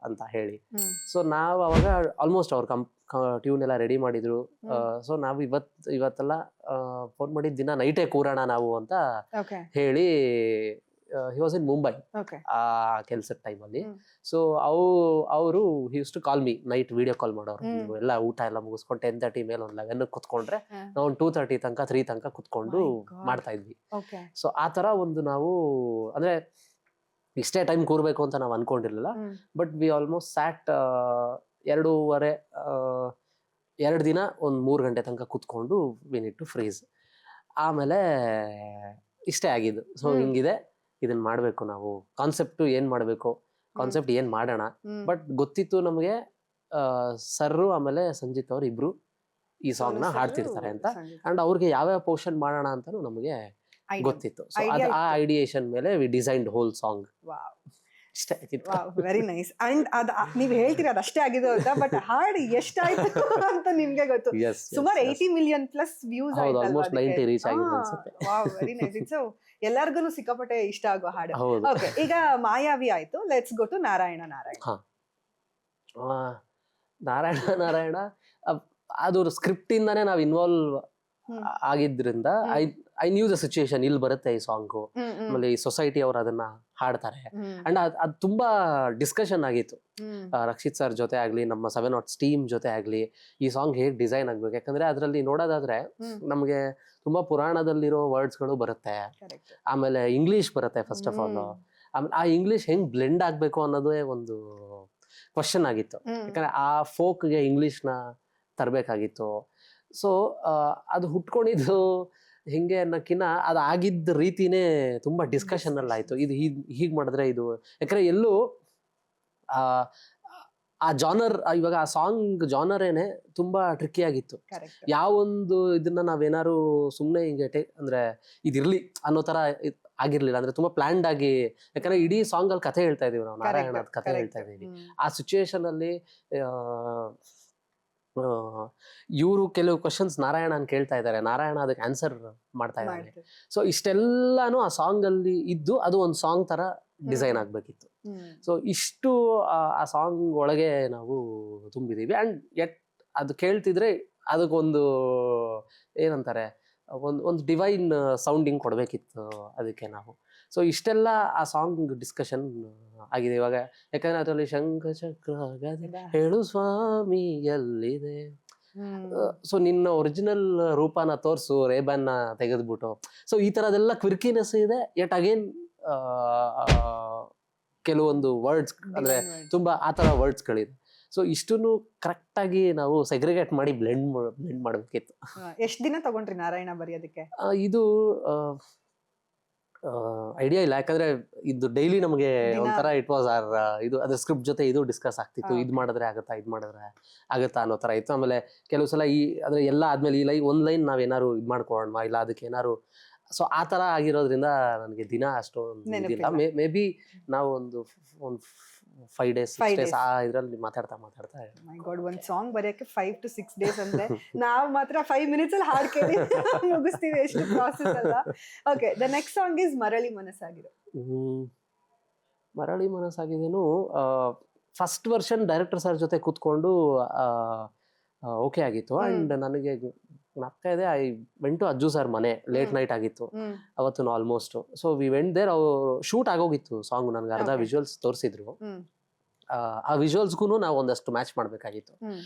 ಅಂತ ಹೇಳಿ. ಸೊ ನಾವು ಅವಾಗ ಆಲ್ಮೋಸ್ಟ್ ಅವ್ರ ಟ್ಯೂನ್ ಎಲ್ಲ ರೆಡಿ ಮಾಡಿದ್ರು. ಸೊ ನಾವು ಇವತ್ತೆಲ್ಲ ಫೋನ್ ಮಾಡಿದ ದಿನ ನೈಟೇ ಕೂರೋಣ ನಾವು ಅಂತ ಹೇಳಿ, ಹಿ ವಾಸ್ ಇನ್ ಮುಂಬೈ ಆ ಕೆಲ್ಸದ ಟೈಮಲ್ಲಿ. ಸೊ ಅವರು he used to call me night, video call ಮಾಡೋರು. ಎಲ್ಲ ಊಟ ಎಲ್ಲ ಮುಗಿಸ್ಕೊಂಡು 10:30 ಮೇಲೆ ಒಂದು 11 ಕುತ್ಕೊಂಡ್ರೆ ನಾವು 2:30 ತನಕ 3 ತನಕ ಕುತ್ಕೊಂಡು ಮಾಡ್ತಾ ಇದ್ವಿ. ಸೊ ಆ ತರ ಒಂದು ನಾವು ಅಂದ್ರೆ ಇಷ್ಟೇ ಟೈಮ್ ಕೂರ್ಬೇಕು ಅಂತ ನಾವು ಅನ್ಕೊಂಡಿರ್ಲಿಲ್ಲ. ಬಟ್ ವಿ ಆಲ್ಮೋಸ್ಟ್ ಸ್ಯಾಟ್ 2.5 2 ದಿನ ಒಂದು 3 ಗಂಟೆ ತನಕ ಕುತ್ಕೊಂಡು ವಿ ನೀಡ್ ಟು ಫ್ರೀಸ್. ಆಮೇಲೆ ಇಷ್ಟೇ ಆಗಿದ್ದು. ಸೊ ಹಿಂಗಿದೆ, ಇದನ್ನ ಮಾಡಬೇಕು ನಾವು, ಕಾನ್ಸೆಪ್ಟು ಏನು ಮಾಡಬೇಕು, ಕಾನ್ಸೆಪ್ಟ್ ಏನು ಮಾಡೋಣ. ಬಟ್ ಗೊತ್ತಿತ್ತು ನಮಗೆ ಸರ್ರು ಆಮೇಲೆ ಸಂಜಿತ್ ಅವ್ರು ಇಬ್ರು ಈ ಸಾಂಗ್ನ ಹಾಡ್ತಿರ್ತಾರೆ ಅಂತ. ಅಂಡ್ ಅವ್ರಿಗೆ ಯಾವ್ಯಾವ ಪೋರ್ಷನ್ ಮಾಡೋಣ ಅಂತಾನು ನಮಗೆ ಗೊತ್ತಿತ್ತು. ಸೊ ಆ ಐಡಿಯೇಷನ್ ಮೇಲೆ ವಿ ಡಿಸೈನ್ಡ್ ಹೋಲ್ ಸಾಂಗ್. ಇಷ್ಟೇ ಆಗಿತ್ತು. Very nice. ಅಂಡ್ ನೀವ್ ಹೇಳ್ತೀರಿ ಅದಷ್ಟೇ ಆಗಿದೆ ಅಂತ, ಬಟ್ ಹಾಡ್ ಎಷ್ಟಾಯ್ತು ಅಂತ ನಿಮ್ಗೆ ಗೊತ್ತು. ಸುಮಾರು 80 ಮಿಲಿಯನ್ ಪ್ಲಸ್ ವ್ಯೂಸ್ ಆಯ್ತು. ಆಲ್ಮೋಸ್ಟ್ 90 ರೀಚ್ ಆಗಿದೆ ಅನ್ಸುತ್ತೆ. Wow, very nice. ಇಟ್ಸ್ ಎಲ್ಲರಿಗೂ ಸಿಕ್ಕಾಪಟ್ಟೆ ಇಷ್ಟ ಆಗೋ ಹಾಡು. ಓಕೆ, ಈಗ ಮಾಯಾವಿ ಆಯ್ತು, let's go to Narayana Narayana. Narayana Narayana ಅದು ಸ್ಕ್ರಿಪ್ಟ್ ಇಂದಾನೇ ನಾವು ಇನ್ವಾಲ್ವ್ ಆಗಿದ್ರಿಂದ ಐ ನ್ಯೂ ದ ಸಿಚುಯೇಷನ್, ಇಲ್ಲಿ ಬರುತ್ತೆ ಈ ಸಾಂಗು, ಆಮೇಲೆ ಈ ಸೊಸೈಟಿ ಅವ್ರು ಅದನ್ನ ಹಾಡ್ತಾರೆ. ಅಂಡ್ ಅದು ತುಂಬಾ ಡಿಸ್ಕಷನ್ ಆಗಿತ್ತು ರಕ್ಷಿತ್ ಸರ್ ಜೊತೆ ಆಗ್ಲಿ, ನಮ್ಮ 7 Ots ಟೀಮ್ ಜೊತೆ ಆಗ್ಲಿ, ಈ ಸಾಂಗ್ ಹೇಗ್ ಡಿಸೈನ್ ಆಗ್ಬೇಕು. ಯಾಕಂದ್ರೆ ಅದರಲ್ಲಿ ನೋಡೋದಾದ್ರೆ ನಮ್ಗೆ ತುಂಬಾ ಪುರಾಣದಲ್ಲಿರೋ ವರ್ಡ್ಸ್ಗಳು ಬರುತ್ತೆ, ಆಮೇಲೆ ಇಂಗ್ಲಿಷ್ ಬರುತ್ತೆ ಫಸ್ಟ್ ಆಫ್ ಆಲ್. ಆಮೇಲೆ ಆ ಇಂಗ್ಲಿಷ್ ಹೆಂಗ್ ಬ್ಲೆಂಡ್ ಆಗ್ಬೇಕು ಅನ್ನೋದೇ ಒಂದು ಕ್ವಶನ್ ಆಗಿತ್ತು. ಯಾಕಂದ್ರೆ ಆ ಫೋಕ್ಗೆ ಇಂಗ್ಲಿಷ್ನ ತರಬೇಕಾಗಿತ್ತು. ಸೊ ಅದು ಹುಟ್ಕೊಂಡಿದ್ದು ಹಿಂಗೆ ಅನ್ನೋಕ್ಕಿಂತ ಅದು ಆಗಿದ್ದ ರೀತಿನೇ ತುಂಬಾ ಡಿಸ್ಕಷನ್ ಅಲ್ಲಿ ಆಯ್ತು. ಇದು ಹೀಗ್ ಮಾಡಿದ್ರೆ ಇದು, ಯಾಕಂದ್ರೆ ಎಲ್ಲೂ ಆ ಜಾನರ್, ಇವಾಗ ಆ ಸಾಂಗ್ ಜಾನರೇನೆ ತುಂಬಾ ಟ್ರಿಕ್ಕಿ ಆಗಿತ್ತು. ಯಾವೊಂದು ಇದನ್ನ ನಾವೇನಾರು ಸುಮ್ಮನೆ ಹಿಂಗೆ ಅಂದ್ರೆ ಇದಿರ್ಲಿ ಅನ್ನೋ ತರ ಆಗಿರ್ಲಿಲ್ಲ. ಅಂದ್ರೆ ತುಂಬಾ ಪ್ಲಾನ್ಡ್ ಆಗಿ, ಯಾಕಂದ್ರೆ ಇಡೀ ಸಾಂಗ್ ಅಲ್ಲಿ ಕಥೆ ಹೇಳ್ತಾ ಇದೀವಿ ನಾವು, ನಾರಾಯಣದ ಕಥೆ ಹೇಳ್ತಾ ಇದೀವಿ. ಆ ಸಿಚುಯೇಷನ್ ಅಲ್ಲಿ ಇವರು ಕೆಲವು ಕ್ವಶನ್ಸ್ ನಾರಾಯಣನ್ ಕೇಳ್ತಾ ಇದ್ದಾರೆ, ನಾರಾಯಣ ಅದಕ್ಕೆ ಆನ್ಸರ್ ಮಾಡ್ತಾ ಇದ್ದಾರೆ. ಸೊ ಇಷ್ಟೆಲ್ಲಾನು ಆ ಸಾಂಗ್ ಅಲ್ಲಿ ಇದ್ದು ಅದು ಒಂದು ಸಾಂಗ್ ತರ ಡಿಸೈನ್ ಆಗ್ಬೇಕಿತ್ತು. ಸೊ ಇಷ್ಟು ಆ ಸಾಂಗ್ ಒಳಗೆ ನಾವು ತುಂಬಿದೀವಿ. ಅಂಡ್ ಅದು ಕೇಳ್ತಿದ್ರೆ ಅದಕ್ಕೊಂದು ಏನಂತಾರೆ, ಒಂದು ಡಿವೈನ್ ಸೌಂಡಿಂಗ್ ಕೊಡ್ಬೇಕಿತ್ತು ಅದಕ್ಕೆ ನಾವು. ಸೊ ಇಷ್ಟೆಲ್ಲ ಆ ಸಾಂಗ್ ಡಿಸ್ಕಷನ್ ಆಗಿದೆ ಇವಾಗ. ಯಾಕಂದ್ರೆ ಅದರಲ್ಲಿ ಶಂಖ ಚಕ್ರ ಹೇಳು ಸ್ವಾಮಿ ಎಲ್ಲಿದೆ, ಸೊ ನಿನ್ನ ಒರಿಜಿನಲ್ ರೂಪನ ತೋರ್ಸು, ರೇಬನ್ನ ತೆಗೆದ್ಬಿಟ್ಟು, ಸೊ ಈ ತರದೆಲ್ಲ ಕ್ವಿರ್ಕಿನೆಸ್ ಇದೆ. ಯಟ್ ಅಗೇನ್ ಕೆಲವೊಂದು ವರ್ಡ್ಸ್ ಅಂದ್ರೆ ತುಂಬಾ ಆ ತರ ವರ್ಡ್ಸ್ಗಳಿದೆ. ಸೊ ಇಷ್ಟನ್ನು ಕರೆಕ್ಟ್ ಆಗಿ ನಾವು ಸೆಗ್ರಿಗೇಟ್ ಮಾಡಿ ಬ್ಲೆಂಡ್ ಮಾಡ್ಬೇಕಿತ್ತು. ಎಷ್ಟು ದಿನ ತಗೊಂಡ್ರಿ ನಾರಾಯಣ ಬರೆಯೋದಕ್ಕೆ? ಇದು ಐಡಿಯಾ ಇಲ್ಲ, ಯಾಕಂದ್ರೆ ಇದು ಡೈಲಿ ನಮಗೆ ಒಂಥರ ಇಟ್ ವಾಸ್ ಇದು ಅದ್ರ ಸ್ಕ್ರಿಪ್ಟ್ ಜೊತೆ ಇದು ಡಿಸ್ಕಸ್ ಆಗ್ತಿತ್ತು. ಇದು ಮಾಡಿದ್ರೆ ಆಗತ್ತಾ, ಇದು ಮಾಡಿದ್ರೆ ಆಗತ್ತಾ ಅನ್ನೋ ತರ ಇತ್ತು. ಆಮೇಲೆ ಕೆಲವು ಸಲ ಅಂದ್ರೆ ಎಲ್ಲ ಆದ್ಮೇಲೆ ಈ ಒಂದ್ ಲೈನ್ ನಾವೇನಾರು ಇದು ಮಾಡ್ಕೊಳ್ಳೋಣ, ಇಲ್ಲ ಅದಕ್ಕೆ ಏನಾರು, ಸೊ ಆ ತರ ಆಗಿರೋದ್ರಿಂದ ನನಗೆ ದಿನ ಅಷ್ಟೊಂದು ಮೇ ಬಿ ನಾವು ಒಂದು 5 days 6 days ಆ ಇದ್ರಲ್ಲಿ ಮಾತಾಡ್ತಾ ಮೈ ಗಾಡ್, ಒಂದ್ ಸಾಂಗ್ ಬರೆಯಕ್ಕೆ 5 to 6 days ಅಂದ್ರೆ ನಾವು ಮಾತ್ರ 5 minutes ಅಲ್ಲಿ ಹಾಡ್ ಕೇಳಿ ಮುಗಿಸ್ತೀವಿ. ಎಷ್ಟು ಪ್ರಾಸೆಸ್ ಅಲ್ಲ. Okay, the next song is Marali Manasaagide. ಮರಳಿ ಮನಸ್ಸಾಗಿದೇನು ಫಸ್ಟ್ ವರ್ಷನ್ ಡೈರೆಕ್ಟರ್ ಸರ್ ಜೊತೆ ಕೂತ್ಕೊಂಡು ಓಕೆ ಆಗಿತ್ತು. ಅಂಡ್ ನನಗೆ ಜ್ಞಾಪಕ ಇದೆ, I went to Ajju sir ಮನೆ, ಲೇಟ್ ನೈಟ್ ಆಗಿತ್ತು ಅವತ್ತು almost. So we went there. ಅವ್ರು ಶೂಟ್ ಆಗೋಗಿತ್ತು ಸಾಂಗ್, ನನ್ಗೆ ಅರ್ಧ ವಿಜುವಲ್ಸ್ ತೋರಿಸಿದ್ರು. ಆ ವಿಜುವಲ್ಸ್ಗೂ ನಾವು ಒಂದಷ್ಟು ಮ್ಯಾಚ್ ಮಾಡ್ಬೇಕಾಗಿತ್ತು.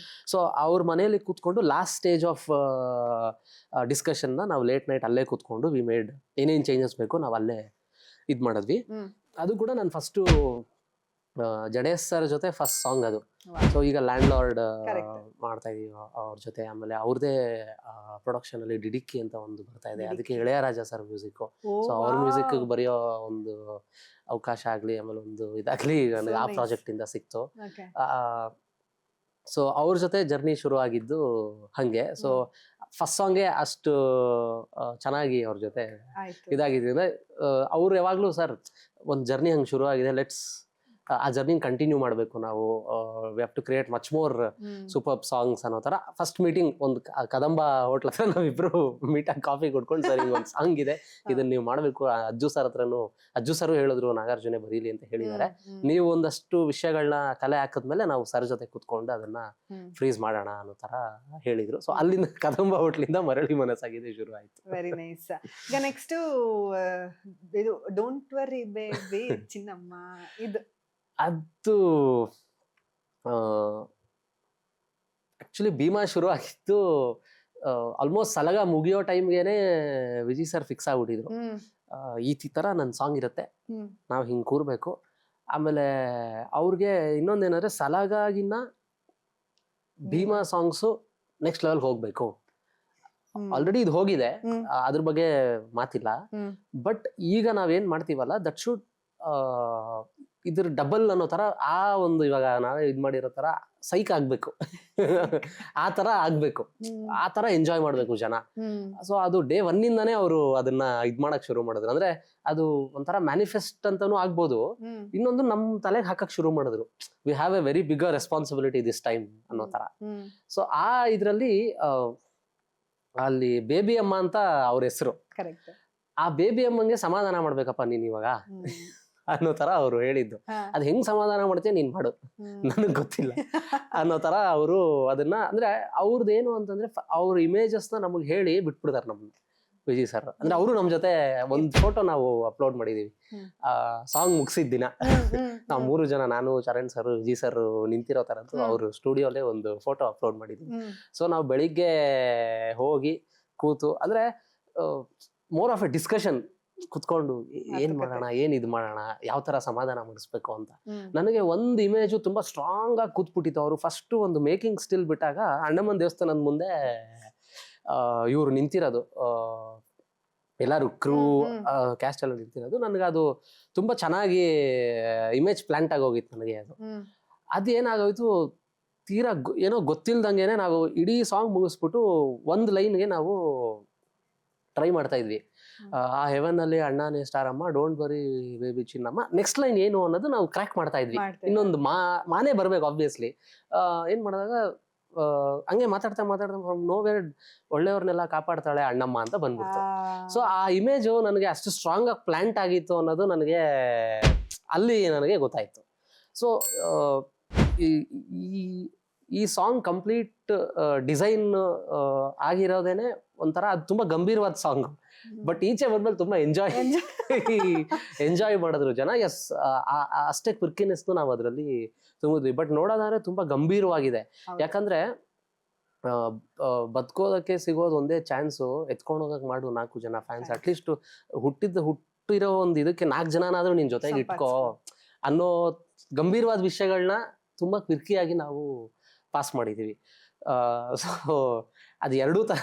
ಸೊ ಅವ್ರ ಮನೆಯಲ್ಲಿ ಕೂತ್ಕೊಂಡು ಲಾಸ್ಟ್ ಸ್ಟೇಜ್ ಆಫ್ ಡಿಸ್ಕಷನ್ನ ನಾವು ಲೇಟ್ ನೈಟ್ ಅಲ್ಲೇ ಕೂತ್ಕೊಂಡು ವಿ ಮೇಡ್ ಏನೇನ್ ಚೇಂಜಸ್ ಬೇಕು ನಾವು ಅಲ್ಲೇ ಇದ್ ಮಾಡಿದ್ವಿ. ಅದು ಕೂಡ ನಾನು ಫಸ್ಟು ಜಡೇಶ್ ಸರ್ ಜೊತೆ ಫಸ್ಟ್ ಸಾಂಗ್ ಅದು. ಸೊ ಈಗ ಲ್ಯಾಂಡ್ ಲಾರ್ಡ್ ಮಾಡ್ತಾ ಇದೀವಿ ಅವ್ರ ಜೊತೆ. ಆಮೇಲೆ ಅವ್ರದೇ ಪ್ರೊಡಕ್ಷನ್ ಅಲ್ಲಿ ಡಿಡಿಕ್ಕಿ ಅಂತ ಒಂದು ಬರ್ತಾ ಇದೆ, ಅದಕ್ಕೆ ಇಳೆಯರಾಜ ಸರ್ ಮ್ಯೂಸಿಕ್. ಸೊ ಅವ್ರ ಮ್ಯೂಸಿಕ್ ಬರೆಯೋ ಒಂದು ಅವಕಾಶ ಆಗ್ಲಿ, ಆಮೇಲೆ ಒಂದು ಇದಾಗ್ಲಿ ನನಗೆ ಆ ಪ್ರಾಜೆಕ್ಟ್ ಇಂದ ಸಿಕ್ತು. ಸೊ ಅವ್ರ ಜೊತೆ ಜರ್ನಿ ಶುರು ಆಗಿದ್ದು ಹಂಗೆ. ಸೊ ಫಸ್ಟ್ ಸಾಂಗೇ ಅಷ್ಟು ಚೆನ್ನಾಗಿ ಅವ್ರ ಜೊತೆ ಇದಾಗಿದ್ರಿಂದ ಅವ್ರು ಯಾವಾಗ್ಲೂ ಸರ್ ಒಂದು ಜರ್ನಿ ಹಂಗೆ ಶುರು ಆಗಿದೆ, ಲೆಟ್ಸ್ ಆ ಜರ್ನಿ ಕಂಟಿನ್ಯೂ ಮಾಡಬೇಕು ನಾವು, we have to create much more super songs ಅನ್ನೋ ತರ. ಫಸ್ಟ್ ಮೀಟಿಂಗ್ ಒಂದು ಕದಂಬ ಹೋಟ್ಲ್ ಹತ್ರ ನಾವಿಬ್ರು ಮೀಟ್ ಆಗಿ ಕಾಫಿ ಕೊಡ್ಕೊಂಡು, ಸರ್ ಹಿಂಗ್ ಒಂದು ಸಾಂಗ್ ಇದೆ, ಇದನ್ನ ನೀವು ಮಾಡ್ಬೇಕು. ಅಜ್ಜು ಸರ್ ಹತ್ರನು, ಅಜ್ಜು ಸರ್ ಹೇಳಿದ್ರು ನಾಗಾರ್ಜುನೆ ಬರೀಲಿ ಅಂತ ಹೇಳಿದ್ದಾರೆ. ನೀವು ಒಂದಷ್ಟು ವಿಷಯಗಳನ್ನ ಕಲೆ ಹಾಕಿದ್ಮೇಲೆ ನಾವು ಸರ್ ಜೊತೆ ಕುತ್ಕೊಂಡು ಅದನ್ನ ಫ್ರೀಸ್ ಮಾಡೋಣ ಅನ್ನೋ ತರ ಹೇಳಿದ್ರು. ಸೊ ಅಲ್ಲಿಂದ ಕದಂಬ ಹೋಟ್ಲಿಂದ ಮರಳಿ ಮನಸ್ಸಾಗಿದೆ ಶುರು ಆಯ್ತು. Very nice. ಈಗ ನೆಕ್ಸ್ಟ್ ಇದು ಡೋಂಟ್ ವರಿ ಬೇಬಿ ಚಿನ್ನಮ್ಮ, ಇದು ಅದು ಆಕ್ಚುಲಿ ಭೀಮಾ ಶುರು ಆಗಿತ್ತು ಆಲ್ಮೋಸ್ಟ್ ಸಲಗ ಮುಗಿಯೋ ಟೈಮ್ಗೆನೆ ವಿಜಯ್ ಸರ್ ಫಿಕ್ಸ್ ಆಗ್ಬಿಟ್ಟಿದ್ರು, ಈ ತರ ನನ್ನ ಸಾಂಗ್ ಇರುತ್ತೆ, ನಾವು ಹಿಂಗ್ ಕೂರ್ಬೇಕು. ಆಮೇಲೆ ಅವ್ರಿಗೆ ಇನ್ನೊಂದೇನಂದ್ರೆ ಸಲಗಾಗಿನ್ನ ಭೀಮಾ ಸಾಂಗ್ಸು ನೆಕ್ಸ್ಟ್ ಲೆವೆಲ್ ಹೋಗ್ಬೇಕು. ಆಲ್ರೆಡಿ ಇದು ಹೋಗಿದೆ, ಅದ್ರ ಬಗ್ಗೆ ಮಾತಿಲ್ಲ. ಬಟ್ ಈಗ ನಾವೇನ್ ಮಾಡ್ತೀವಲ್ಲ ದಟ್ ಶುಡ್ ಇದ್ರ ಡಬಲ್ ಅನ್ನೋ ತರ, ಆ ಒಂದು ಇವಾಗ ನಾವೇ ಇದ್ ಮಾಡಿರೋ ತರ ಸೈಕ್ ಆಗ್ಬೇಕು. ಆ ತರ ಆಗ್ಬೇಕು, ಆ ತರ ಎಂಜಾಯ್ ಮಾಡ್ಬೇಕು ಜನ. ಸೊ ಅದು ಡೇ 1 ಇಂದಾನೇ ಅವರು ಅದನ್ನ ಇದ್ ಮಾಡಕ್ ಶುರು ಮಾಡಿದ್ರು. ಅಂದ್ರೆ ಅದು ಒಂಥರ ಮ್ಯಾನಿಫೆಸ್ಟ್ ಅಂತಾನು ಆಗ್ಬೋದು, ಇನ್ನೊಂದು ನಮ್ ತಲೆಗೆ ಹಾಕಕ್ ಶುರು ಮಾಡಿದ್ರು. We have A very bigger responsibility this time ಅನ್ನೋ ತರ. ಸೊ ಆ ಇದ್ರಲ್ಲಿ ಅಲ್ಲಿ ಬೇಬಿ ಅಮ್ಮ ಅಂತ ಅವ್ರ ಹೆಸರು. ಆ ಬೇಬಿ ಅಮ್ಮಂಗೆ ಸಮಾಧಾನ ಮಾಡ್ಬೇಕಪ್ಪ ನೀನ್ ಇವಾಗ ಅನ್ನೋ ತರ ಅವ್ರು ಹೇಳಿದ್ದು. ಅದ್ ಹೆಂಗ್ ಸಮಾಧಾನ ಮಾಡ್ತೀಯ ನೀನ್ ಮಾಡು, ನನಗ್ ಗೊತ್ತಿಲ್ಲ ಅನ್ನೋ ತರ ಅವರು ಅದನ್ನ, ಅಂದ್ರೆ ಅವ್ರದ್ದೇನು ಅಂತಂದ್ರೆ ಅವ್ರ ಇಮೇಜಸ್ ನ ನಮಗ್ ಹೇಳಿ ಬಿಟ್ಬಿಡ್ತಾರೆ ನಮ್ಗೆ ವಿಜಯ್ ಸರ್. ಅಂದ್ರೆ ಅವರು ನಮ್ ಜೊತೆ ಒಂದ್ ಫೋಟೋ ನಾವು ಅಪ್ಲೋಡ್ ಮಾಡಿದೀವಿ ಸಾಂಗ್ ಮುಗಿಸಿದ ದಿನ. ನಾವ್ 3 ಜನ, ನಾನು, ಚರಣ್ ಸರ್, ವಿಜಯ್ ಸರ್ ನಿಂತಿರೋ ತರ ಅವ್ರ ಸ್ಟುಡಿಯೋಲ್ಲೇ ಒಂದು ಫೋಟೋ ಅಪ್ಲೋಡ್ ಮಾಡಿದೀವಿ. ಸೊ ನಾವು ಬೆಳಿಗ್ಗೆ ಹೋಗಿ ಕೂತು, ಅಂದ್ರೆ ಮೋರ್ ಆಫ್ ಎ ಡಿಸ್ಕಷನ್, ಕುತ್ಕೊಂಡು ಏನ್ ಮಾಡೋಣ, ಏನ್ ಇದ್ ಮಾಡೋಣ, ಯಾವ ತರ ಸಮಾಧಾನ ಮಾಡಿಸ್ಬೇಕು ಅಂತ. ನನಗೆ ಒಂದು ಇಮೇಜು ತುಂಬಾ ಸ್ಟ್ರಾಂಗ್ ಆಗಿ ಕೂತ್ಬಿಟ್ಟಿತ್ತು. ಅವರು ಫಸ್ಟ್ ಒಂದು ಮೇಕಿಂಗ್ ಸ್ಟಿಲ್ ಬಿಟ್ಟಾಗ ಅಣ್ಣಮ್ಮನ್ ದೇವಸ್ಥಾನದ ಮುಂದೆ ಇವ್ರು ನಿಂತಿರೋದು, ಎಲ್ಲಾರು ಕ್ರೂ ಕ್ಯಾಸ್ಟ್ ಎಲ್ಲ ನಿಂತಿರೋದು, ನನಗೆ ಅದು ತುಂಬಾ ಚೆನ್ನಾಗಿ ಇಮೇಜ್ ಪ್ಲಾಂಟ್ ಆಗಿ ಹೋಗಿತ್ತು ನನಗೆ. ಅದು ಏನಾಗೋಯ್ತು, ತೀರಾ ಏನೋ ಗೊತ್ತಿಲ್ದಂಗೆನೆ ನಾವು ಇಡೀ ಸಾಂಗ್ ಮುಗಿಸ್ಬಿಟ್ಟು ಒಂದ್ ಲೈನ್ಗೆ ನಾವು ಟ್ರೈ ಮಾಡ್ತಾ ಇದ್ವಿ. ಆ ಹೆವನ್ ಅಲ್ಲಿ ಅಣ್ಣನೇ ಸ್ಟಾರ್ ಅಮ್ಮ, don't worry baby Chinnamma, next line ಏನು ಅನ್ನೋದು ನಾವು ಕ್ರ್ಯಾಕ್ ಮಾಡ್ತಾ ಇದ್ವಿ. ಇನ್ನೊಂದು ಮಾನೇ ಬರ್ಬೇಕು ಆಬ್ವಿಯಸ್ಲಿ. ಏನ್ ಮಾಡಿದಾಗ ಹಂಗೆ ಮಾತಾಡ್ತಾ ನೋವೇರ್ ಒಳ್ಳೆಯವ್ರನ್ನೆಲ್ಲ ಕಾಪಾಡ್ತಾಳೆ ಅಣ್ಣಮ್ಮ ಅಂತ ಬಂದ್ಬಿಡ್ತು. ಸೊ ಆ ಇಮೇಜು ನನಗೆ ಅಷ್ಟು ಸ್ಟ್ರಾಂಗ್ ಆಗಿ ಪ್ಲಾಂಟ್ ಆಗಿತ್ತು ಅನ್ನೋದು ನನಗೆ ಅಲ್ಲಿ ನನಗೆ ಗೊತ್ತಾಯ್ತು. ಸೊ ಈ ಸಾಂಗ್ ಕಂಪ್ಲೀಟ್ ಡಿಸೈನ್ ಆಗಿರೋದೇನೆ ಒಂಥರ, ಅದು ತುಂಬಾ ಗಂಭೀರವಾದ ಸಾಂಗ್. ಬಟ್ ಈಚೆ ಬಂದ್ಮೇಲೆ ತುಂಬಾ ಎಂಜಾಯ್ ಮಾಡಿದ್ರು ಜನ. ಎಸ್, ಅಷ್ಟೇ ಕ್ವಿರ್ಕಿನೆಸ್ ನಾವು ಅದರಲ್ಲಿ ತುಂಬಿದ್ವಿ. ಬಟ್ ನೋಡೋದಾದ್ರೆ ತುಂಬಾ ಗಂಭೀರವಾಗಿದೆ. ಯಾಕಂದ್ರೆ ಬದುಕೋದಕ್ಕೆ ಸಿಗೋದು ಒಂದೇ ಚಾನ್ಸು, ಎತ್ಕೊಂಡು ಹೋಗಕ್ ಮಾಡು 4 ಜನ ಫ್ಯಾನ್ಸ್, ಅಟ್ಲೀಸ್ಟ್ ಹುಟ್ಟಿರೋ ಒಂದು ಇದಕ್ಕೆ 4 ಜನನಾದ್ರೂ ನಿನ್ ಜೊತೆಗೆ ಇಟ್ಕೋ ಅನ್ನೋ ಗಂಭೀರವಾದ ವಿಷಯಗಳನ್ನ ತುಂಬಾ ಕ್ವಿರ್ಕಿಯಾಗಿ ನಾವು ಪಾಸ್ ಮಾಡಿದೀವಿ. ಸೊ ಅದು ಎರಡೂ ತರ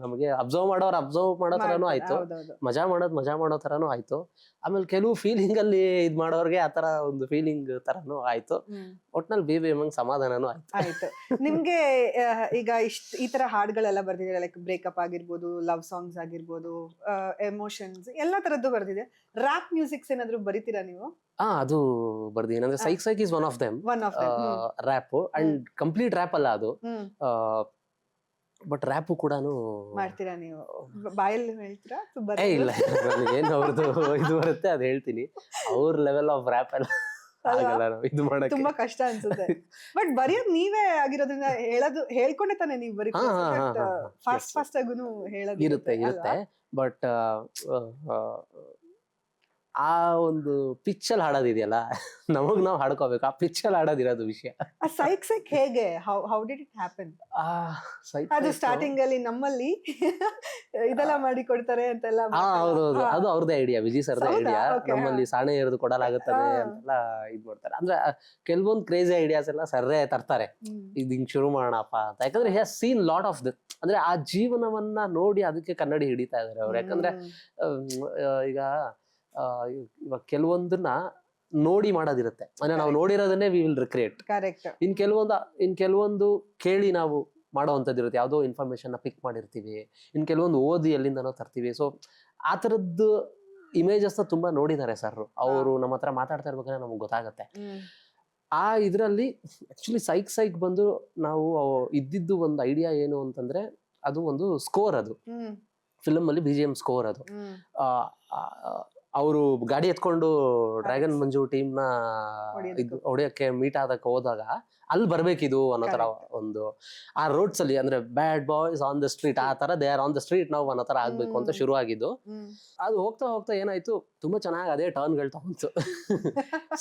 ನಮಗೆ ಅಬ್ಸರ್ವ್ ಮಾಡೋ ತರನು ಆಯ್ತು, ಮಜಾ ಮಾಡೋ ತರನು ಆಯ್ತು. ಆಮೇಲೆ ಕೆಲವು ಫೀಲಿಂಗ್ ಅಲ್ಲಿ ಇದ್ ಮಾಡೋರ್ಗೆ ಆತರ ಒಂದು ಫೀಲಿಂಗ್ ತರನು ಆಯ್ತು. ಒಟ್ನಲ್ಲಿ ಬೇಬಿ ಅಮ್ಮಂಗ್ ಸಮಾಧಾನನು ಆಯ್ತು. ನಿಮ್ಗೆ ಈಗ ಈ ತರ ಹಾಡುಗಳೆಲ್ಲ ಬರ್ದಿದೆ, ಲೈಕ್ ಬ್ರೇಕಪ್ ಆಗಿರ್ಬೋದು, ಲವ್ ಸಾಂಗ್ಸ್ ಆಗಿರ್ಬೋದು, ಎಮೋಷನ್ಸ್ ಎಲ್ಲ ತರದ್ದು ಬರ್ದಿದೆ. ರ್ಯಾಪ್ ಮ್ಯೂಸಿಕ್ಸ್ ಏನಾದ್ರು ಬರೀತೀರಾ ನೀವು? ಅದು ಬರ್ದೀನಿ. ಅಂದ್ರೆ psych is one of them rap, and complete rap ಅಲ್ಲ ಅದು, ಬಟ್ ರ್ಯಾಪು ಕೂಡ ಮಾಡ್ತೀರಾ ನೀವು? ಬಾಯಲ್ಲಿ ಹೇಳ್ತೀರಾ? ಇಲ್ಲ, ಏನ್ ಅವ್ರದ್ದು ಇದು ಬರುತ್ತೆ ಅದು ಹೇಳ್ತೀನಿ. ಅವ್ರ ಲೆವೆಲ್ ಆಫ್ ರ್ಯಾಪ್ ಎಲ್ಲ ಇದು ಮಾಡಕ್ಕೆ ತುಂಬಾ ಕಷ್ಟ ಅನ್ಸುತ್ತೆ. ಬಟ್ ಬರೆಯೋದು ನೀವೇ ಆಗಿರೋದ್ರಿಂದ ಹೇಳ್ಕೊಂಡೆ ತಾನೆ ನೀವು ಬರೀತೀರಾ. ಫಾಸ್ಟ್ ಆಗುನು ಹೇಳೋದು ಇರುತ್ತೆ. ಬಟ್ ಆ ಒಂದು ಪಿಚ್ಚಲ್ಲಿ ಹಾಡೋದಿದೆಯಲ್ಲ, ನಮಗ್ ನಾವು ಹಾಡ್ಕೋಬೇಕು. ಆ ಪಿಚ್ಚಲ್ಲಿ ಹಾಡೋದಿರೋದು ವಿಷಯ. ಸೈಕ್ ಹೇಗೆ, ಹೌ ಡಿಡ್ ಇಟ್ ಹ್ಯಾಪನ್? ಅದು ಸ್ಟಾರ್ಟಿಂಗ್ ಅಲ್ಲಿ ನಮ್ಮಲ್ಲಿ ಇದೆಲ್ಲ ಮಾಡಿ ಕೊಡ್ತಾರೆ ಅಂತೆಲ್ಲ. ಹೌದೌದು, ಅದು ಅವ್ರದೇ ಐಡಿಯಾ, ವಿಜಯ್ ಸರ್ದೇ ಐಡಿಯಾ. ನಮ್ಮಲ್ಲಿ ಸಾಣೆ ಎರೆದು ಕೊಡಲಾಗುತ್ತದೆ ಅಂತೆಲ್ಲ ಇದ್ ಮಾಡ್ತಾರೆ. ಅಂದ್ರೆ ಕೆಲವೊಂದು ಕ್ರೇಜಿ ಐಡಿಯಾಸ್ ಎಲ್ಲ ಸರ್ರೇ ತರ್ತಾರೆ, ಇದು ಹಿಂಗ್ ಶುರು ಮಾಡೋಣಪ್ಪ ಅಂತ. ಯಾಕಂದ್ರೆ he has seen lot of this. ಅಂದ್ರೆ ಆ ಜೀವನವನ್ನ ನೋಡಿ ಅದಕ್ಕೆ ಕನ್ನಡಿ ಹಿಡಿತಾ ಇದಾರೆ ಅವ್ರು. ಯಾಕಂದ್ರೆ ಈಗ ಇವಾಗ ಕೆಲವೊಂದನ್ನ ನೋಡಿ ಮಾಡೋದಿರುತ್ತೆ, ಅಂದ್ರೆ ನಾವು ನೋಡಿರೋದನ್ನೇ ವಿ ವಿಲ್ ರಿಕ್ರಿಯೇಟ್. ಇನ್ ಕೆಲವೊಂದು ಕೇಳಿ ನಾವು ಮಾಡೋವಂಥದ್ದಿರುತ್ತೆ, ಯಾವುದೋ ಇನ್ಫಾರ್ಮೇಶನ್ ಪಿಕ್ ಮಾಡಿರ್ತೀವಿ, ಇನ್ ಕೆಲವೊಂದು ಓದಿ ಎಲ್ಲಿಂದನೋ ತರ್ತೀವಿ. ಸೊ ಆ ತರದ್ದು ಇಮೇಜಸ್ ನ ತುಂಬಾ ನೋಡಿದ್ದಾರೆ ಸರ್ ಅವರು. ನಮ್ಮ ಹತ್ರ ಮಾತಾಡ್ತಾ ಇರ್ಬೇಕಾದ್ರೆ ನಮ್ಗೆ ಗೊತ್ತಾಗತ್ತೆ. ಆ ಇದ್ರಲ್ಲಿ ಆಕ್ಚುಲಿ ಸೈಕ್ ಬಂದು ನಾವು ಇದ್ದಿದ್ದು ಒಂದು ಐಡಿಯಾ ಏನು ಅಂತಂದ್ರೆ, ಅದು ಒಂದು ಸ್ಕೋರ್, ಅದು ಫಿಲಮ್ ಅಲ್ಲಿ BGM ಸ್ಕೋರ್. ಅದು ಅವರು ಗಾಡಿ ಎತ್ಕೊಂಡು ಡ್ರ್ಯಾಗನ್ ಮಂಜು ಟೀಮ್ ನ ಹೊಡೆಯಕ್ಕೆ ಮೀಟ್ ಆದಕ್ಕೆ ಹೋದಾಗ ಅಲ್ಲಿ ಬರ್ಬೇಕಿದು ಅನ್ನೋ ತರ ಒಂದು, ಆ ರೋಡ್ಸ್ ಅಲ್ಲಿ ಅಂದ್ರೆ ಬ್ಯಾಡ್ ಬಾಯ್ಸ್ ಆನ್ ದ ಸ್ಟ್ರೀಟ್, ಆ ತರ they are on the street ನಾವು ಅನ್ನೋ ತರ ಆಗ್ಬೇಕು ಅಂತ ಶುರು ಆಗಿದ್ದು. ಅದು ಹೋಗ್ತಾ ಏನಾಯ್ತು, ತುಂಬಾ ಚೆನ್ನಾಗಿ ಅದೇ ಟರ್ನ್ಗಳು ತಗೊಂತು.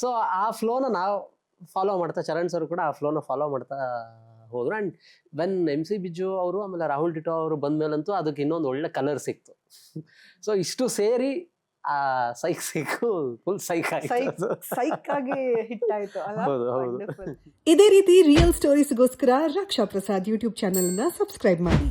ಸೊ ಆ ಫ್ಲೋನ ನಾವು ಫಾಲೋ ಮಾಡ್ತಾ, ಚರಣ್ ಸರ್ ಕೂಡ ಆ ಫ್ಲೋನ ಫಾಲೋ ಮಾಡ್ತಾ ಹೋದ್ರು. ಅಂಡ್ ವೆನ್ MC ಬಿಜು ಅವರು ಆಮೇಲೆ ರಾಹುಲ್ ಟಿಟೋ ಅವರು ಬಂದ್ಮೇಲಂತೂ ಅದಕ್ಕೆ ಇನ್ನೊಂದು ಒಳ್ಳೆ ಕಲರ್ ಸಿಕ್ತು. ಸೊ ಇಷ್ಟು ಸೇರಿ ಆ ಸೈಕ್ ಫುಲ್ ಸೈಕ್ ಆಯ್ತು. ಸೈಕ್ ಆಗಿ ಹಿಟ್ ಆಯ್ತು ಅಲ್ಲ. ಹೌದು ಹೌದು. Wonderful. ಇದೇ ರೀತಿ ರಿಯಲ್ ಸ್ಟೋರೀಸ್ಗೋಸ್ಕರ ರಕ್ಷಾ ಪ್ರಸಾದ್ ಯೂಟ್ಯೂಬ್ ಚಾನೆಲ್ ಅನ್ನ ಸಬ್ಸ್ಕ್ರೈಬ್ ಮಾಡಿ.